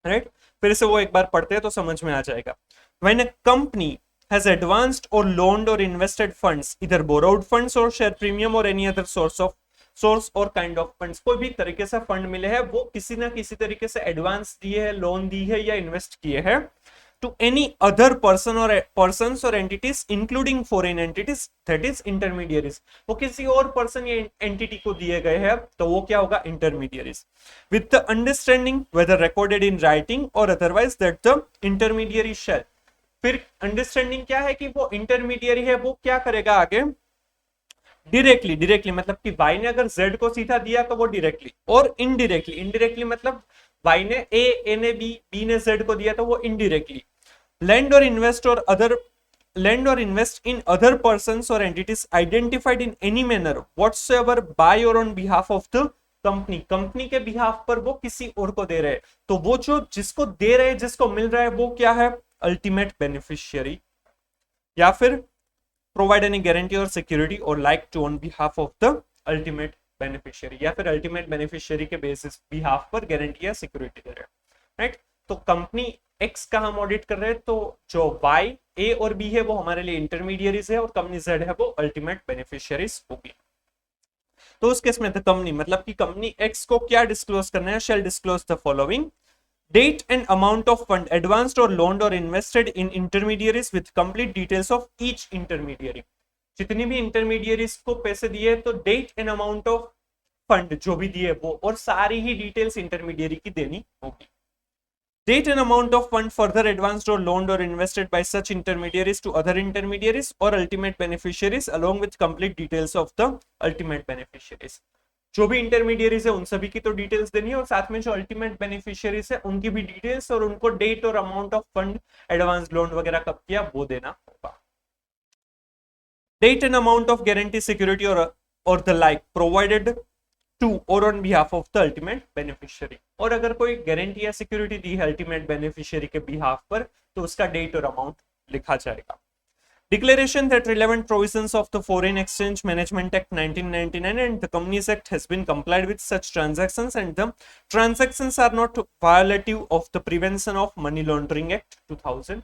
राइट। फिर से वो एक बार पढ़ते हैं तो समझ में आ जाएगा। When a company has advanced or loaned or invested funds, either borrowed funds or share premium or any other source or kind of funds, कोई भी तरीके से फंड मिले हैं वो किसी ना किसी तरीके से एडवांस दिए है, लोन दी है या इन्वेस्ट किए हैं to any other person or persons or entities including foreign entities, that is intermediaries, वो किसी और पर्सन या एंटिटी को दिए गए हैं तो वो क्या होगा, intermediaries, with the understanding whether recorded in writing or otherwise that the intermediary shall, फिर अंडरस्टैंडिंग क्या है कि वो इंटरमीडियरी है, वो क्या करेगा आगे डायरेक्टली मतलब कि y ने अगर z को सीधा दिया तो वो डायरेक्टली, और इनडायरेक्टली मतलब y ने a ने b ने z को दिया तो वो indirectly lend or invest or other lend or invest in other persons or entities identified in any manner whatsoever by or on behalf of the company के behalf पर वो किसी और को दे रहे हैं, तो वो जो जिसको दे रहे हैं, जिसको मिल रहा है, वो क्या है, अल्टीमेट बेनिफिशियरी, या फिर provide any guarantee or security or like to on behalf of the ultimate beneficiary, या फिर अल्टीमेट बेनिफिशियरी के बेसिस बिहाफ पर गारंटी या सिक्योरिटी दे रहे हैं, राइट। तो कंपनी एक्स का हम ऑडिट कर रहे हैं, तो जो वाई ए और बी है वो हमारे लिए इंटरमीडियरीज है, और कंपनी जेड है वो अल्टीमेट बेनिफिशियरीज होगी। तो उस केस में द कंपनी मतलब कि कंपनी एक्स को क्या डिस्क्लोज करना है, shell disclose the following date and amount of fund advanced or loaned or invested in intermediaries with complete details of each intermediary। जितनी भी इंटरमीडियरीज को पैसे दिए तो date and amount of fund जो भी दिए वो, और सारी ही डिटेल्स इंटरमीडियरी की देनी होगी। Date and amount of fund further advanced or loaned or invested by such intermediaries to other intermediaries or ultimate beneficiaries along with complete details of the ultimate beneficiaries। जो भी इंटरमीडियरीज है उन सभी की तो डिटेल्स देनी है, और साथ में जो अल्टीमेट बेनिफिशियरीज है उनकी भी डिटेल्स, और उनको डेट और amount of fund advance loan वगैरह कब किया वो देना होगा। Date and amount of guarantee security or the like provided to or on behalf of the ultimate beneficiary, और अगर कोई गारंटी या सिक्योरिटी दी है अल्टीमेट बेनिफिशियरी के बिहाफ पर तो उसका डेट और अमाउंट लिखा जाएगा। Declaration that relevant provisions of the Foreign Exchange Management Act 1999 and the Companies Act has been complied with such transactions and the transactions are not violative of the Prevention of Money Laundering Act 2000।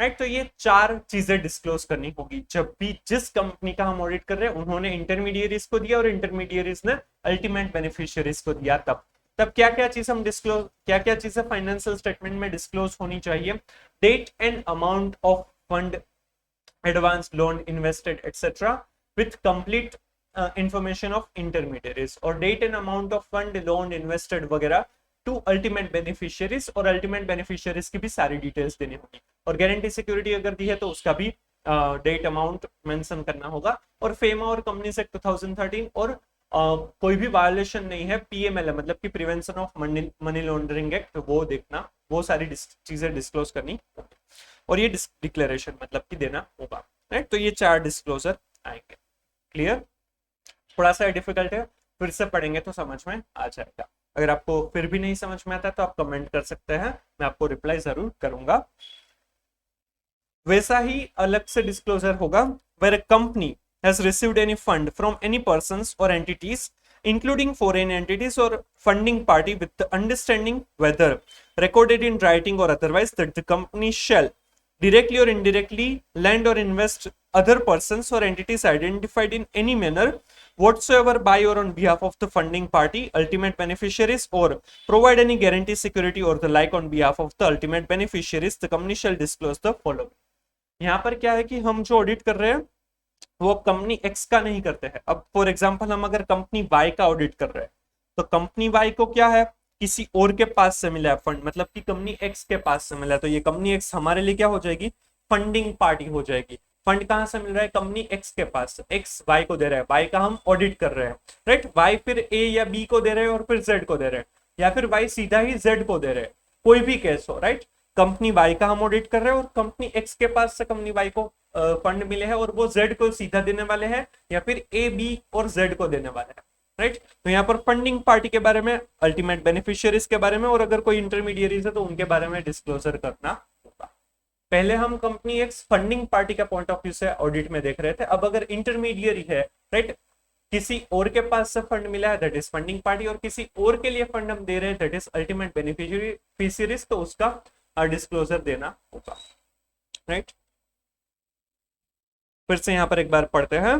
Right, तो ये चार चीजें disclose करनी होगी जब भी जिस company का हम ऑडिट कर रहे हैं उन्होंने इंटरमीडियरीज को दिया और इंटरमीडियरीज ने अल्टीमेट बेनिफिशियरीज को दिया, तब क्या क्या चीज हम डिस्क्लोज, क्या क्या चीजें फाइनेंशियल स्टेटमेंट में डिस्क्लोज होनी चाहिए। Date and amount of fund advanced loan invested etc with complete information of intermediaries, और date and amount of fund loan invested वगैरह टू अल्टीमेट बेनिफिशियरीज, और अल्टीमेट बेनिफिशियरीज की भी सारी डिटेल्स देनी होगी, और गारंटी सिक्योरिटी अगर दी है तो उसका भी डेट अमाउंट मेंशन करना होगा, और फेमा और कंपनीज एक्ट 2013 और कोई भी वायोलेशन नहीं है पीएमएल मतलब कि prevention of money laundering act, वो देखना, वो सारी चीजें डिस्क्लोज करनी होगी, और ये डिक्लेरेशन मतलब कि देना होगा, राइट। तो ये चार डिस्क्लोजर आएंगे। क्लियर, थोड़ा सा डिफिकल्ट है, फिर से पढ़ेंगे तो समझ में आ जाएगा। अगर आपको फिर भी नहीं समझ में आता तो आप कमेंट कर सकते हैं, मैं आपको रिप्लाई जरूर करूंगा। वैसा ही अलग से डिस्क्लोजर होगा where a company has received any fund from any persons or entities including foreign entities or funding party with the understanding whether recorded in writing or otherwise that the company shall directly or indirectly lend or invest other persons or entities identified in any manner whatsoever by or on behalf of the funding party, ultimate beneficiaries, or provide any guarantee, security or the like on behalf of the ultimate beneficiaries, the company shall disclose the following। यहाँ पर क्या है कि हम जो audit कर रहे हैं वो कंपनी एक्स का नहीं करते हैं। अब फॉर एग्जांपल हम अगर कंपनी वाई का ऑडिट कर रहे हैं तो कंपनी वाई को क्या है, किसी और के पास से मिला है फंड, मतलब कि कंपनी एक्स के पास से मिला है, तो ये कंपनी एक्स हमारे लिए क्या हो जाएगी, फंडिंग पार्टी हो जाएगी। फंड कहां से मिल रहा है, कंपनी एक्स के पास से, एक्स वाई को दे रहा है, वाई का हम ऑडिट कर रहे हैं, राइट। वाई फिर ए या बी को दे रहे हैं और फिर जेड को दे रहे हैं, या फिर वाई सीधा ही जेड को दे रहे हैं, कोई भी केस हो, राइट। कंपनी वाई का हम ऑडिट कर रहे हैं और कंपनी एक्स के पास से कंपनी वाई को फंड मिले हैं और वो जेड को सीधा देने वाले हैं या फिर ए बी और जेड को देने वाले हैं, राइट। तो यहाँ पर फंडिंग पार्टी के बारे में, अल्टीमेट बेनिफिशियरीज के बारे में, और अगर कोई इंटरमीडियरीज है तो उनके बारे में डिस्क्लोजर करना होगा। पहले हम कंपनी एक्स फंडिंग पार्टी का पॉइंट ऑफ व्यू से ऑडिट में देख रहे थे, अब अगर इंटरमीडियरी है, राइट, किसी और के पास से फंड मिला है दैट इज फंडिंग पार्टी, और किसी और के लिए फंड हम दे रहे हैं दैट इज अल्टीमेट बेनिफिशियरीज, तो उसका डिस्क्लोजर देना होगा, राइट। फिर से यहां पर एक बार पढ़ते हैं।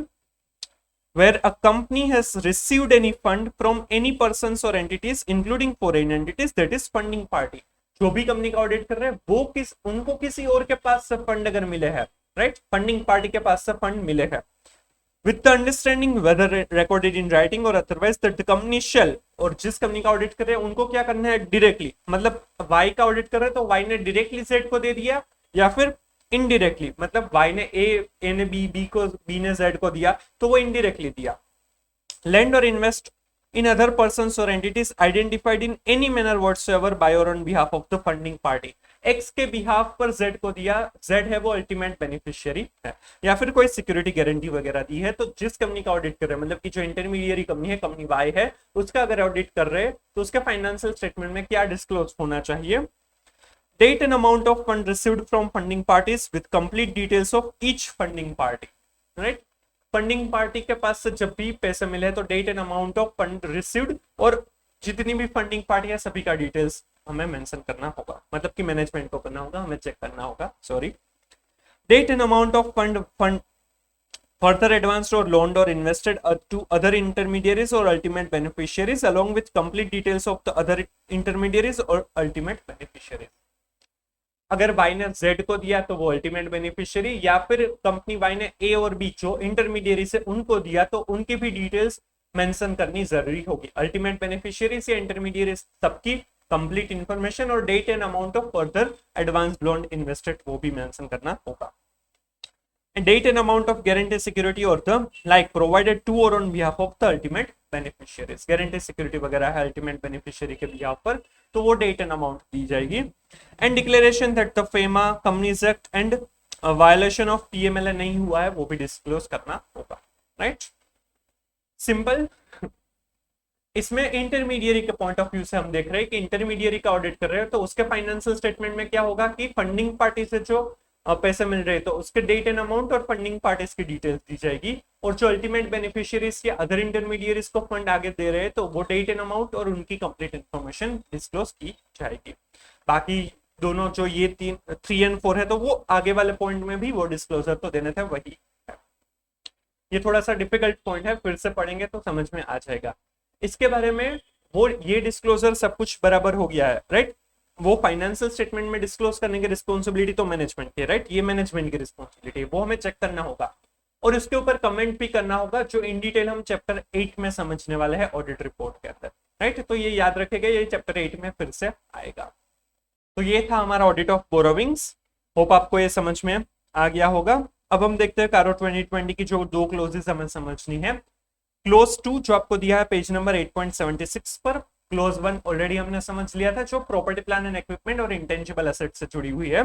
Where a company has received any fund from any persons or entities including foreign entities that is funding party, जो भी कंपनी का ऑडिट कर रहे हैं वो उनको किसी और के पास से फंड अगर मिले हैं, राइट, फंडिंग पार्टी के पास से फंड मिले हैं, with the understanding whether recorded in writing or otherwise that the company shall, और जिस कंपनी का ऑडिट कर रहे हैं उनको क्या करना है, डायरेक्टली, मतलब वाई का ऑडिट कर रहे हैं तो वाई ने डायरेक्टली जेड को दे दिया या फिर इनडायरेक्टली, मतलब y ने a ने b ने z को दिया तो वो इनडायरेक्टली दिया। lend or invest in other persons or entities identified in any manner whatsoever by or on behalf of the funding party। x के बिहाफ पर z को दिया, z है वो अल्टीमेट बेनिफिशियरी है। या फिर कोई सिक्योरिटी गारंटी वगैरह दी है, तो जिस कंपनी का ऑडिट कर रहे हैं, मतलब कि जो इंटरमीडियरी कंपनी है, कंपनी y है, उसका अगर ऑडिट कर रहे हैं तो उसके फाइनेंशियल स्टेटमेंट में क्या डिस्क्लोज होना चाहिए? Date and amount of fund received from funding parties with complete details of each funding party, right? Funding party के पास से जब भी पैसे मिले तो date and amount of fund received, और जितनी भी फंडिंग पार्टी है सभी का डिटेल्स हमें मेंशन करना होगा, मतलब कि मैनेजमेंट को करना होगा, हमें चेक करना होगा, sorry. Date and amount of fund further advanced or loaned or invested to other intermediaries or ultimate beneficiaries along with complete details of the other intermediaries or ultimate beneficiaries। अगर y ने z को दिया तो वो ultimate beneficiary, या फिर company y ने a और b जो इंटरमीडियरी से उनको दिया तो उनकी भी डिटेल्स मेंशन करनी जरूरी होगी। अल्टीमेट बेनिफिशियरी से इंटरमीडियरी सबकी कंप्लीट इंफॉर्मेशन और date and amount of further advance loan invested वो भी मेंशन करना होगा। And date and amount of guarantee security or the like provided to or on behalf of the ultimate beneficiaries। guarantee security वगैरह है ultimate beneficiary के behalf पर, तो वो date and amount दी जाएगी। And declaration that the FEMA Companies Act and violation of PMLA नहीं हुआ है वो भी डिस्क्लोज करना होगा, राइट? सिंपल। इसमें इंटरमीडियरी के पॉइंट ऑफ व्यू से हम देख रहे हैं कि इंटरमीडियरी का ऑडिट कर रहे हैं तो उसके फाइनेंशियल स्टेटमेंट में क्या होगा कि फंडिंग पार्टी से जो पैसे मिल रहे हैं तो उसके डेट एंड अमाउंट और फंडिंग पार्टीज की डिटेल्स दी जाएगी, और जो अल्टीमेट बेनिफिशियरीज या अदर इंटरमीडियरीज को फंड आगे दे रहे हैं तो वो डेट एंड अमाउंट और उनकी कंप्लीट इंफॉर्मेशन डिस्क्लोज की जाएगी। बाकी दोनों जो ये 3 और 4 है तो वो आगे वाले पॉइंट में भी वो डिस्क्लोजर तो देने थे वही है। ये थोड़ा सा डिफिकल्ट पॉइंट है, फिर से पढ़ेंगे तो समझ में आ जाएगा। इसके बारे में वो ये डिस्क्लोजर सब कुछ बराबर हो गया है, राइट? वो फाइनेंशियल स्टेटमेंट में डिस्क्लोज करने की रिस्पॉन्सिबिलिटी तो मैनेजमेंट की है, राइट? ये मैनेजमेंट की रिस्पॉन्सिबिलिटी, वो हमें चेक करना होगा और इसके ऊपर कमेंट भी करना होगा, जो इन डिटेल हम चैप्टर 8 में समझने वाले हैं ऑडिट रिपोर्ट के अंदर, राइट? तो ये याद रखेगा, ये चैप्टर 8 में फिर से आएगा। तो ये था हमारा ऑडिट ऑफ बोरोविंग्स। होप आपको ये समझ में आ गया होगा। अब हम देखते हैं कारो 2020 की जो 2 क्लोजेस हमें समझनी है। क्लोज 2 जो आपको दिया है पेज नंबर 8.76 पर, क्लोज 1 ऑलरेडी हमने समझ लिया था, जो प्रॉपर्टी प्लान एंड इक्विपमेंट और इंटेंजिबल एसेट से जुड़ी हुई है।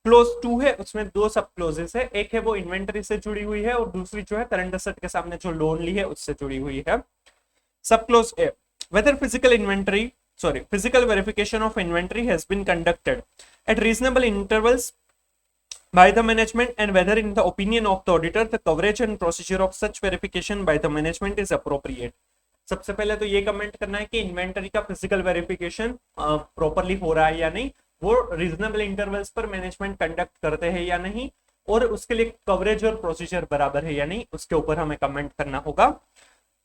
क्लोज 2 है, उसमें 2 सब क्लोजेस है, एक है वो इन्वेंटरी से जुड़ी हुई है और दूसरी जो है करंट एसेट के सामने जो लोन ली है उससे जुड़ी हुई है। Sub close A, whether physical verification of inventory has been conducted at reasonable intervals by the management, and whether in the opinion of the auditor the coverage and procedure of such verification by the management is appropriate। सबसे पहले तो ये comment करना है कि inventory का physical verification properly हो रहा है या नहीं, वो रीजनेबल इंटरवल्स पर मैनेजमेंट कंडक्ट करते हैं या नहीं, और उसके लिए कवरेज और प्रोसीजर बराबर है या नहीं, उसके ऊपर हमें कमेंट करना होगा।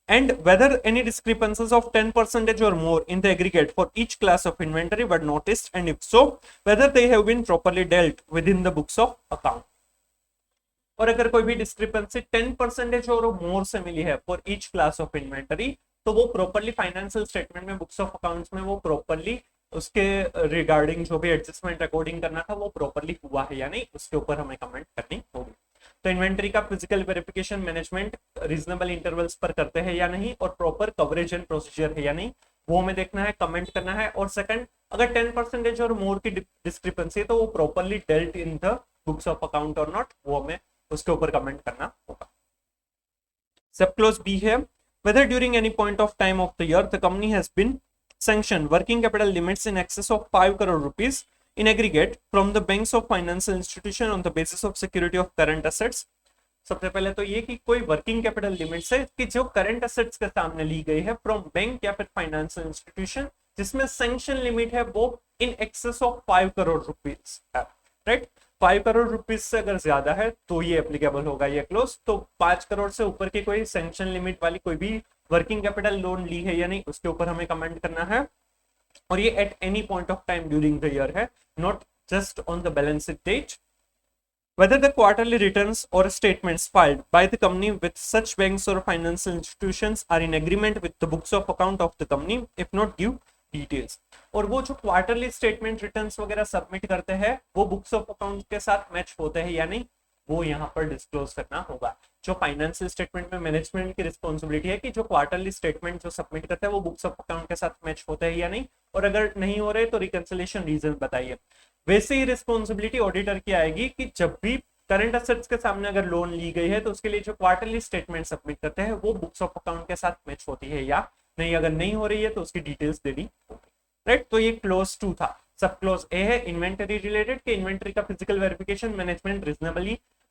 And whether any discrepancies of 10% or more in the aggregate for each class of inventory were noticed, and if so, whether they have been properly dealt within the books of account। और अगर कोई भी discrepancy 10% और मोर से मिली है for each class of inventory, तो वो properly financial statement में, बुक्स ऑफ अकाउंट्स में वो प्रॉपरली उसके रिगार्डिंग जो भी एडजस्टमेंट अकॉर्डिंग करना था वो प्रॉपरली हुआ है या नहीं, उसके ऊपर हमें कमेंट करनी होगी। तो इन्वेंटरी का physical verification management reasonable intervals पर करते हैं या नहीं, और प्रॉपर कवरेज एंड प्रोसीजर है या नहीं, वो हमें देखना है, कमेंट करना है। और सेकंड, अगर 10% और मोर की डिस्क्रिपेंसी है तो वो properly dealt in the books of account और नॉट, वो हमें उसके ऊपर कमेंट करना होगा। सब क्लोज बी है, whether during any point of time of the year the company has been sanctioned working capital limits in excess of 5 crore rupees in aggregate from the banks of financial institution on the basis of security of current assets। सबसे पहले तो ये कि कोई working capital limits है कि जो current assets के सामने ली गई है फ्रॉम बैंक या फिर फाइनेंशियल इंस्टीट्यूशन, जिसमें सैंक्शन लिमिट है वो in excess of 5 crore rupees है, राइट? 5 करोड़ रुपीज से अगर ज्यादा है तो ये एप्लीकेबल होगा ये क्लोज। तो 5 करोड़ से ऊपर की कोई सैंक्शन लिमिट वाली कोई भी वर्किंग कैपिटल लोन ली है या नहीं, उसके ऊपर हमें कमेंट करना है। और ये at any point of time during the year है, not just on the balance sheet date. Whether the quarterly returns or statements filed by the company with such banks or financial institutions are in agreement with the books of account of the company, if not, give details. और वो जो quarterly statement returns वगैरह submit करते हैं वो books of account के साथ match होते हैं या नहीं, वो यहाँ पर डिस्क्लोज करना होगा। जो फाइनेंशियल स्टेटमेंट में मैनेजमेंट की रिस्पॉन्सिबिलिटी है कि जो क्वार्टरली स्टेटमेंट जो सबमिट करते हैं वो बुक्स ऑफ अकाउंट के साथ मैच होते हैं या नहीं, और अगर नहीं हो रहे तो रिकंसिलिएशन रीजन बताइए। वैसे ही रिस्पॉन्सिबिलिटी ऑडिटर की आएगी कि जब भी करंट असेट्स के सामने अगर लोन ली गई है तो उसके लिए जो क्वार्टरली स्टेटमेंट सबमिट करते हैं वो बुक्स ऑफ अकाउंट के साथ मैच होती है या नहीं, अगर नहीं हो रही है तो उसकी डिटेल्स देनी होगी, राइट। तो ये क्लोज 2 था। सब क्लोज ए है इन्वेंटरी रिलेटेड, कि इन्वेंटरी का physical verification management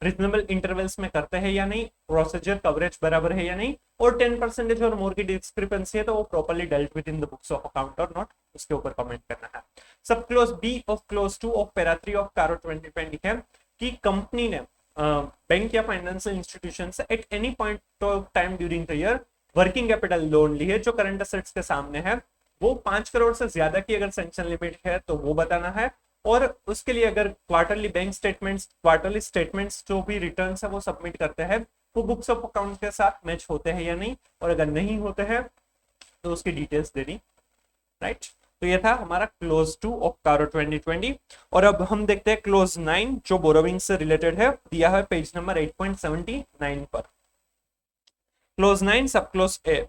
reasonable intervals में करते हैं या नहीं, प्रोसीजर कवरेज बराबर है या नहीं, और 10% और मोर की डिस्क्रिपेंसी है तो वो properly dealt with in the books of account और नॉट, उसके ऊपर कमेंट करना है। Sub clause b of clause 2 of para 3 of CARO 2020 है कि कंपनी ने बैंक या फाइनेंशियल इंस्टीट्यूशन से at any point of time during the year working capital loan ली है जो करंट असेट्स के सामने है, वो 5 करोड़ से ज्यादा की अगर सैंक्शन लिमिट है तो वो बताना है, और उसके लिए अगर quarterly bank statements, quarterly statements जो भी रिटर्न्स है वो सबमिट करते हैं वो बुक्स ऑफ अकाउंट के साथ मैच होते हैं या नहीं, और अगर नहीं होते हैं तो उसकी डिटेल्स देनी, राइट। तो ये था हमारा क्लोज 2 ऑफ कारो 2020। और अब हम देखते हैं क्लोज 9 जो बोरोविंग से रिलेटेड है, दिया है पेज नंबर 8.79 पर। क्लोज 9 सब close A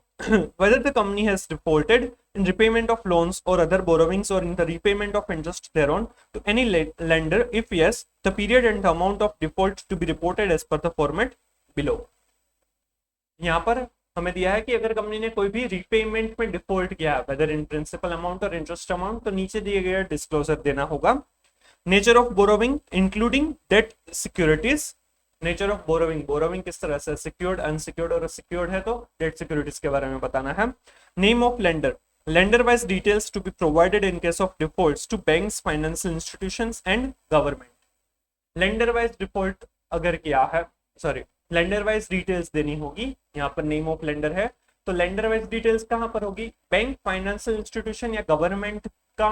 whether the company has defaulted in repayment of loans or other borrowings or in the repayment of interest thereon to any lender, if yes, the period and the amount of default to be reported as per the format below। यहाँ पर हमें दिया है कि अगर company ने कोई भी रीपेमेंट में डिफॉल्ट किया है वेदर इन प्रिंसिपल अमाउंट और इंटरेस्ट अमाउंट, तो नीचे दिए गए डिस्क्लोजर देना होगा। Nature of borrowing including debt securities, nature of borrowing, borrowing किस तरह से, सिक्योर्ड, अनसिक्योर्ड और सिक्योर्ड है तो डेट सिक्योरिटीज के बारे में बताना है। Name of lender, lender wise details to be provided in case of defaults to banks, financial institutions and government. Lender wise default अगर किया है, सॉरी लेंडर वाइज डिटेल्स देनी होगी, यहाँ पर नेम ऑफ लेंडर है तो लेंडर वाइज डिटेल्स कहां पर होगी, बैंक, फाइनेंशियल इंस्टीट्यूशन या गवर्नमेंट का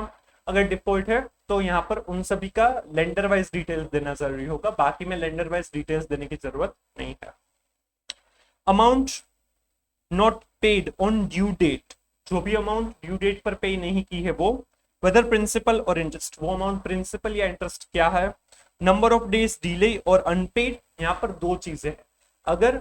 अगर डिफॉल्ट है तो यहाँ पर उन सभी का लेंडर वाइज डिटेल्स देना जरूरी होगा, बाकी में लेंडर वाइज डिटेल्स देने की जरूरत नहीं है। Amount not paid on due date, जो भी अमाउंट ड्यू डेट पर पे नहीं की है वो, वेदर प्रिंसिपल और इंटरेस्ट, वो अमाउंट प्रिंसिपल या इंटरेस्ट क्या है, नंबर ऑफ डेज डिले और अनपेड, यहाँ पर दो चीजें हैं। अगर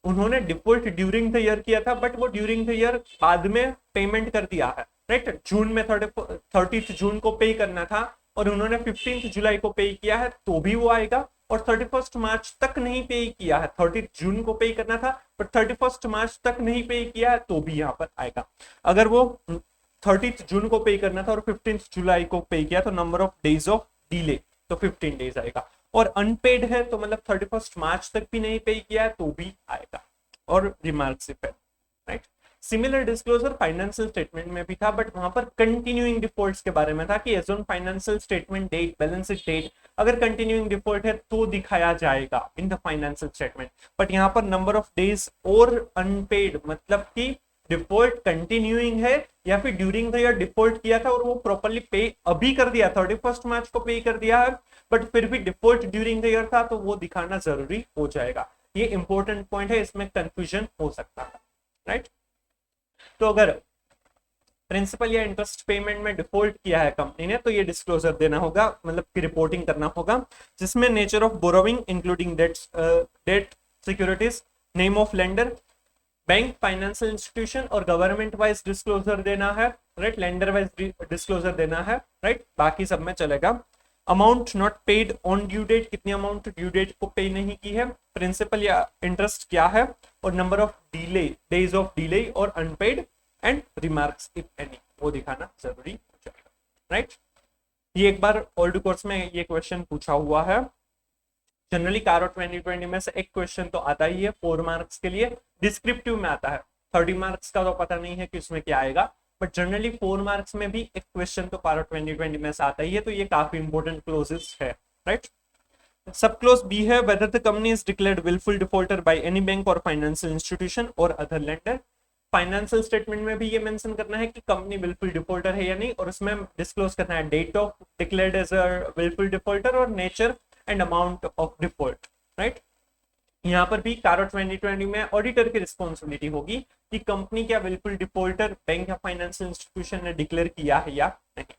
उन्होंने डिफॉल्ट ड्यूरिंग द ईयर किया था बट वो ड्यूरिंग द ईयर बाद में पेमेंट कर दिया है, राइट, जून में 30 जून को पे करना था और उन्होंने 15 जुलाई को पे किया है तो भी वो आएगा, और 31 मार्च तक नहीं पे किया है, 30 जून को पे करना था बट 31 मार्च तक नहीं पे किया है तो भी यहाँ पर आएगा। अगर वो 30 जून को पे करना था और 15 जुलाई को पे किया तो number of days of delay तो 15 डेज आएगा, और अनपेड है तो मतलब 31 मार्च तक भी नहीं पे किया है तो भी आएगा, और रिमार्क्स है, right. Similar disclosure financial statement में भी था बट वहां पर कंटिन्यूइंग डिफॉल्ट्स के बारे में था कि as on financial statement date, balance sheet date अगर कंटिन्यूइंग डिफॉल्ट है तो दिखाया जाएगा in the financial statement, but यहाँ पर नंबर ऑफ डेज और अनपेड मतलब कि डिफॉल्ट कंटिन्यूइंग है या फिर ड्यूरिंग द ईयर डिफॉल्ट किया था और वो प्रॉपर्ली पे अभी कर दिया, 31 मार्च को पे कर दिया है बट फिर भी डिफॉल्ट ड्यूरिंग द ईयर था तो वो दिखाना जरूरी हो जाएगा। ये इंपॉर्टेंट पॉइंट है, इसमें कंफ्यूजन हो सकता है, राइट। तो अगर प्रिंसिपल या इंटरेस्ट पेमेंट में डिफॉल्ट किया है कंपनी ने तो ये डिस्क्लोजर देना होगा, मतलब कि रिपोर्टिंग करना होगा, जिसमें nature of borrowing including debt securities, name of lender, bank, financial institution और गवर्नमेंट वाइज डिस्क्लोजर देना है, राइट, लेंडर वाइज डिस्क्लोजर देना है, राइट, बाकी सब में चलेगा। Amount not paid on due date, कितनी अमाउंट ड्यू डेट को पे नहीं की है, प्रिंसिपल या इंटरेस्ट क्या है, और number of delay, days of delay और unpaid, and remarks if any, वो दिखाना जरूरी हो जाएगा, राइट। ये एक बार ओल्ड कोर्स में ये क्वेश्चन पूछा हुआ है, जनरली कारो 2020 में से एक क्वेश्चन तो आता ही है 4 मार्क्स के लिए, डिस्क्रिप्टिव में आता है 30 मार्क्स का तो पता नहीं है कि उसमें क्या आएगा, बट जनरली 4 मार्क्स में भी एक क्वेश्चन तो कारो 2020 में से आता ही है, तो ये काफी इंपॉर्टेंट क्लोजेस है, राइट। सब क्लोज बी है whether the company is declared wilful defaulter by any bank or financial institution or other lender. Financial statement में भी ये मेंशन करना है कि कंपनी विलफुल डिफॉल्टर है या नहीं, और उसमें डिस्क्लोज करना है date of declared as a wilful defaulter और nature and amount of default, right. यहाँ पर भी कारो 2020 में ऑडिटर की रिस्पॉन्सिबिलिटी होगी कि कंपनी क्या बिल्कुल डिफॉल्टर बैंक या फाइनेंशियल इंस्टीट्यूशन ने डिक्लेयर किया है या नहीं.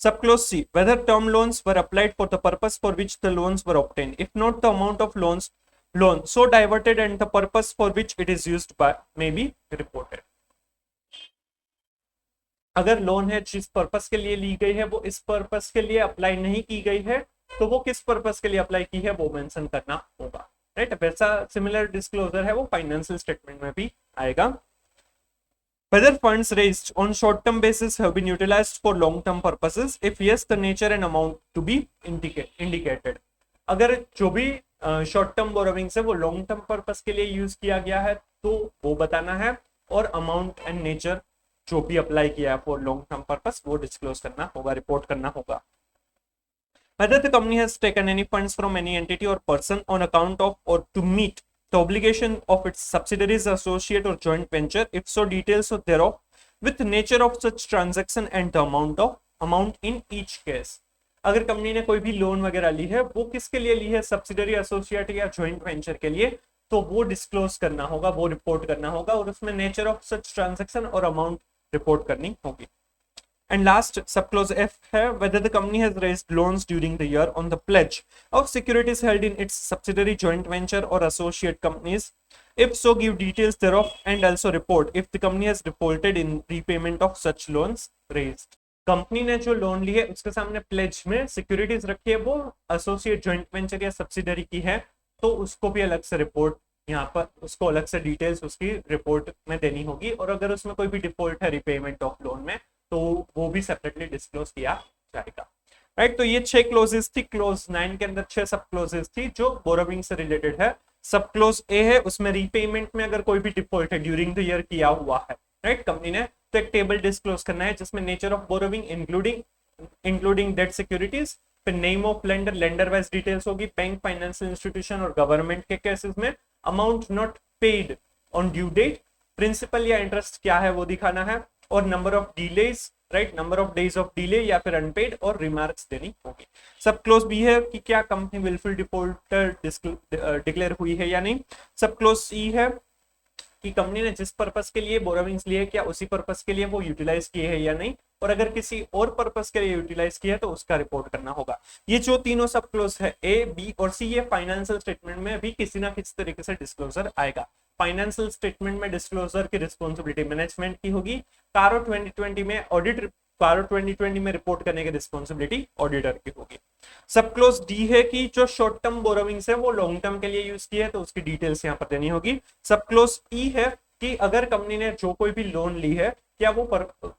Sub clause C, whether term loans were applied for the purpose for which the loans were obtained. If not, the amount of loan so diverted and the purpose for which it is used by may be reported. अगर loan है जिस purpose के लिए ली गई है वो इस purpose के लिए अप्लाई नहीं की गई है, तो वो किस पर्पस के लिए अप्लाई की है वो मेंशन करना होगा. राइट, वैसा सिमिलर डिस्क्लोजर है वो फाइनेंशियल स्टेटमेंट में भी आएगा. Whether funds raised on short-term basis have been utilized for long-term purposes? If yes, the nature and amount to be indicated. अगर जो भी शॉर्ट टर्म बोरोविंग्स है वो लॉन्ग टर्म पर्पस के लिए यूज किया गया है तो वो बताना है, और अमाउंट एंड नेचर जो भी अप्लाई किया है फॉर लॉन्ग टर्म पर्पस वो डिस्क्लोज करना होगा, रिपोर्ट करना होगा. Whether the company has taken any funds from any entity or person on account of or to meet the obligation of its subsidiaries, associate or joint venture. If so, details of thereof with nature of such transaction and the amount in each case. अगर company ने कोई भी loan वगैरह ली है वो किसके लिए ली है, सब्सिडरी, एसोसिएट या जॉइंट वेंचर के लिए, तो वो डिस्क्लोज करना होगा, वो रिपोर्ट करना होगा, और उसमें नेचर ऑफ सच ट्रांजैक्शन और अमाउंट रिपोर्ट करनी होगी. And last subclause F है whether the company has raised loans during the year on the pledge of securities held in its subsidiary, joint venture or associate companies. If so, give details thereof and also report if the company has defaulted in repayment of such loans raised. Company ने जो loan ली है उसके सामने pledge में securities रखी है, वो एसोसिएट, जॉइंट वेंचर या सब्सिडरी की है, तो उसको भी अलग से रिपोर्ट, यहाँ पर उसको अलग से डिटेल्स उसकी रिपोर्ट में देनी होगी. और अगर उसमें कोई भी डिफॉल्ट है रिपेमेंट ऑफ लोन में तो वो भी सेपरेटली डिस्क्लोज किया जाएगा. राइट, तो ये 6 क्लोजेस थी. क्लोज 9 के अंदर 6 सब क्लोजेस थी जो बोरोविंग से रिलेटेड है. सब क्लोज ए है, उसमें रीपेमेंट में अगर कोई भी डिफॉल्ट है ड्यूरिंग द ईयर किया हुआ है, राइट, कंपनी ने, तो एक टेबल डिस्क्लोज करना है जिसमें nature of borrowing including debt securities, फिर name of lender, lender wise details होगी, बैंक, फाइनेंशियल इंस्टीट्यूशन और गवर्नमेंट के केसेस में amount not paid on due date, principal या इंटरेस्ट क्या है वो दिखाना है, और number of delays, right, number of days of delay या फिर अनपेड, और रिमार्क्स देनी होगी. सब क्लोज बी है कि क्या कंपनी विलफुल डिफॉल्टर डिक्लेयर हुई है या नहीं. सब क्लोज सी है कि कंपनी ने जिस पर्पस के लिए बोरोविंग्स लिए क्या उसी पर्पस के लिए वो यूटिलाइज किए हैं या नहीं, और अगर किसी और पर्पस के लिए यूटिलाइज किया है तो उसका रिपोर्ट करना होगा. ये जो तीनों सब क्लोज है ए, बी और सी, ये फाइनेंशियल स्टेटमेंट में भी किसी ना किसी तरीके से डिस्क्लोजर आएगा. फाइनेंशियल स्टेटमेंट में डिस्क्लोजर की रिस्पॉन्सिबिलिटी मैनेजमेंट की होगी. कारो 2020 में ऑडिट, कारो 2020 में रिपोर्ट करने की रिस्पॉन्सिबिलिटी ऑडिटर की होगी. सब क्लोज डी है कि जो शॉर्ट टर्म बोरोविंग्स है वो लॉन्ग टर्म के लिए यूज की है तो उसकी डिटेल्स यहाँ पर देनी होगी. सब क्लोज ई है कि अगर कंपनी ने जो कोई भी लोन ली है, क्या वो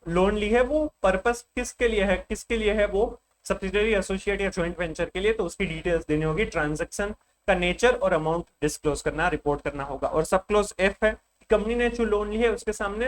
लोन ली है वो पर्पस किसके लिए है वो सब्सिडरी, एसोसिएट या जॉइंट वेंचर के लिए, तो उसकी डिटेल्स देनी होगी. ट्रांजैक्शन का नेचर और अमाउंट डिस्क्लोज करना, रिपोर्ट करना होगा. और सब क्लोज एफ है कंपनी ने जो लोन ली है उसके सामने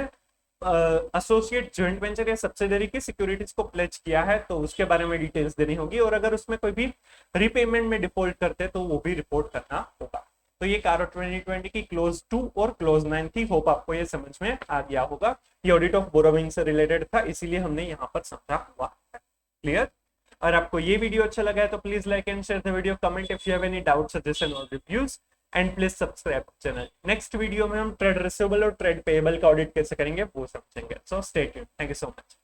एसोसिएट, जॉइंट वेंचर या सब्सिडरी की सिक्योरिटीज को प्लेज किया है तो उसके बारे में डिटेल्स देनी होगी, और अगर उसमें कोई भी रीपेमेंट में डिफॉल्ट करते तो वो भी रिपोर्ट करना होगा. तो ये कारो 2020 की क्लोज 2 और क्लोज 9 थी. होप आपको ये समझ में आ गया होगा. ये ऑडिट ऑफ बोरोविंग से रिलेटेड था, इसीलिए हमने यहाँ पर समझा हुआ है. क्लियर. और आपको ये वीडियो अच्छा लगा है तो please like and share the video, comment if you have any doubt, suggestion और reviews, and please subscribe channel. Next video में हम ट्रेड रिसीवेबल और ट्रेड पेएबल का ऑडिट कैसे करेंगे वो समझेंगे. So stay tuned. Thank you so much.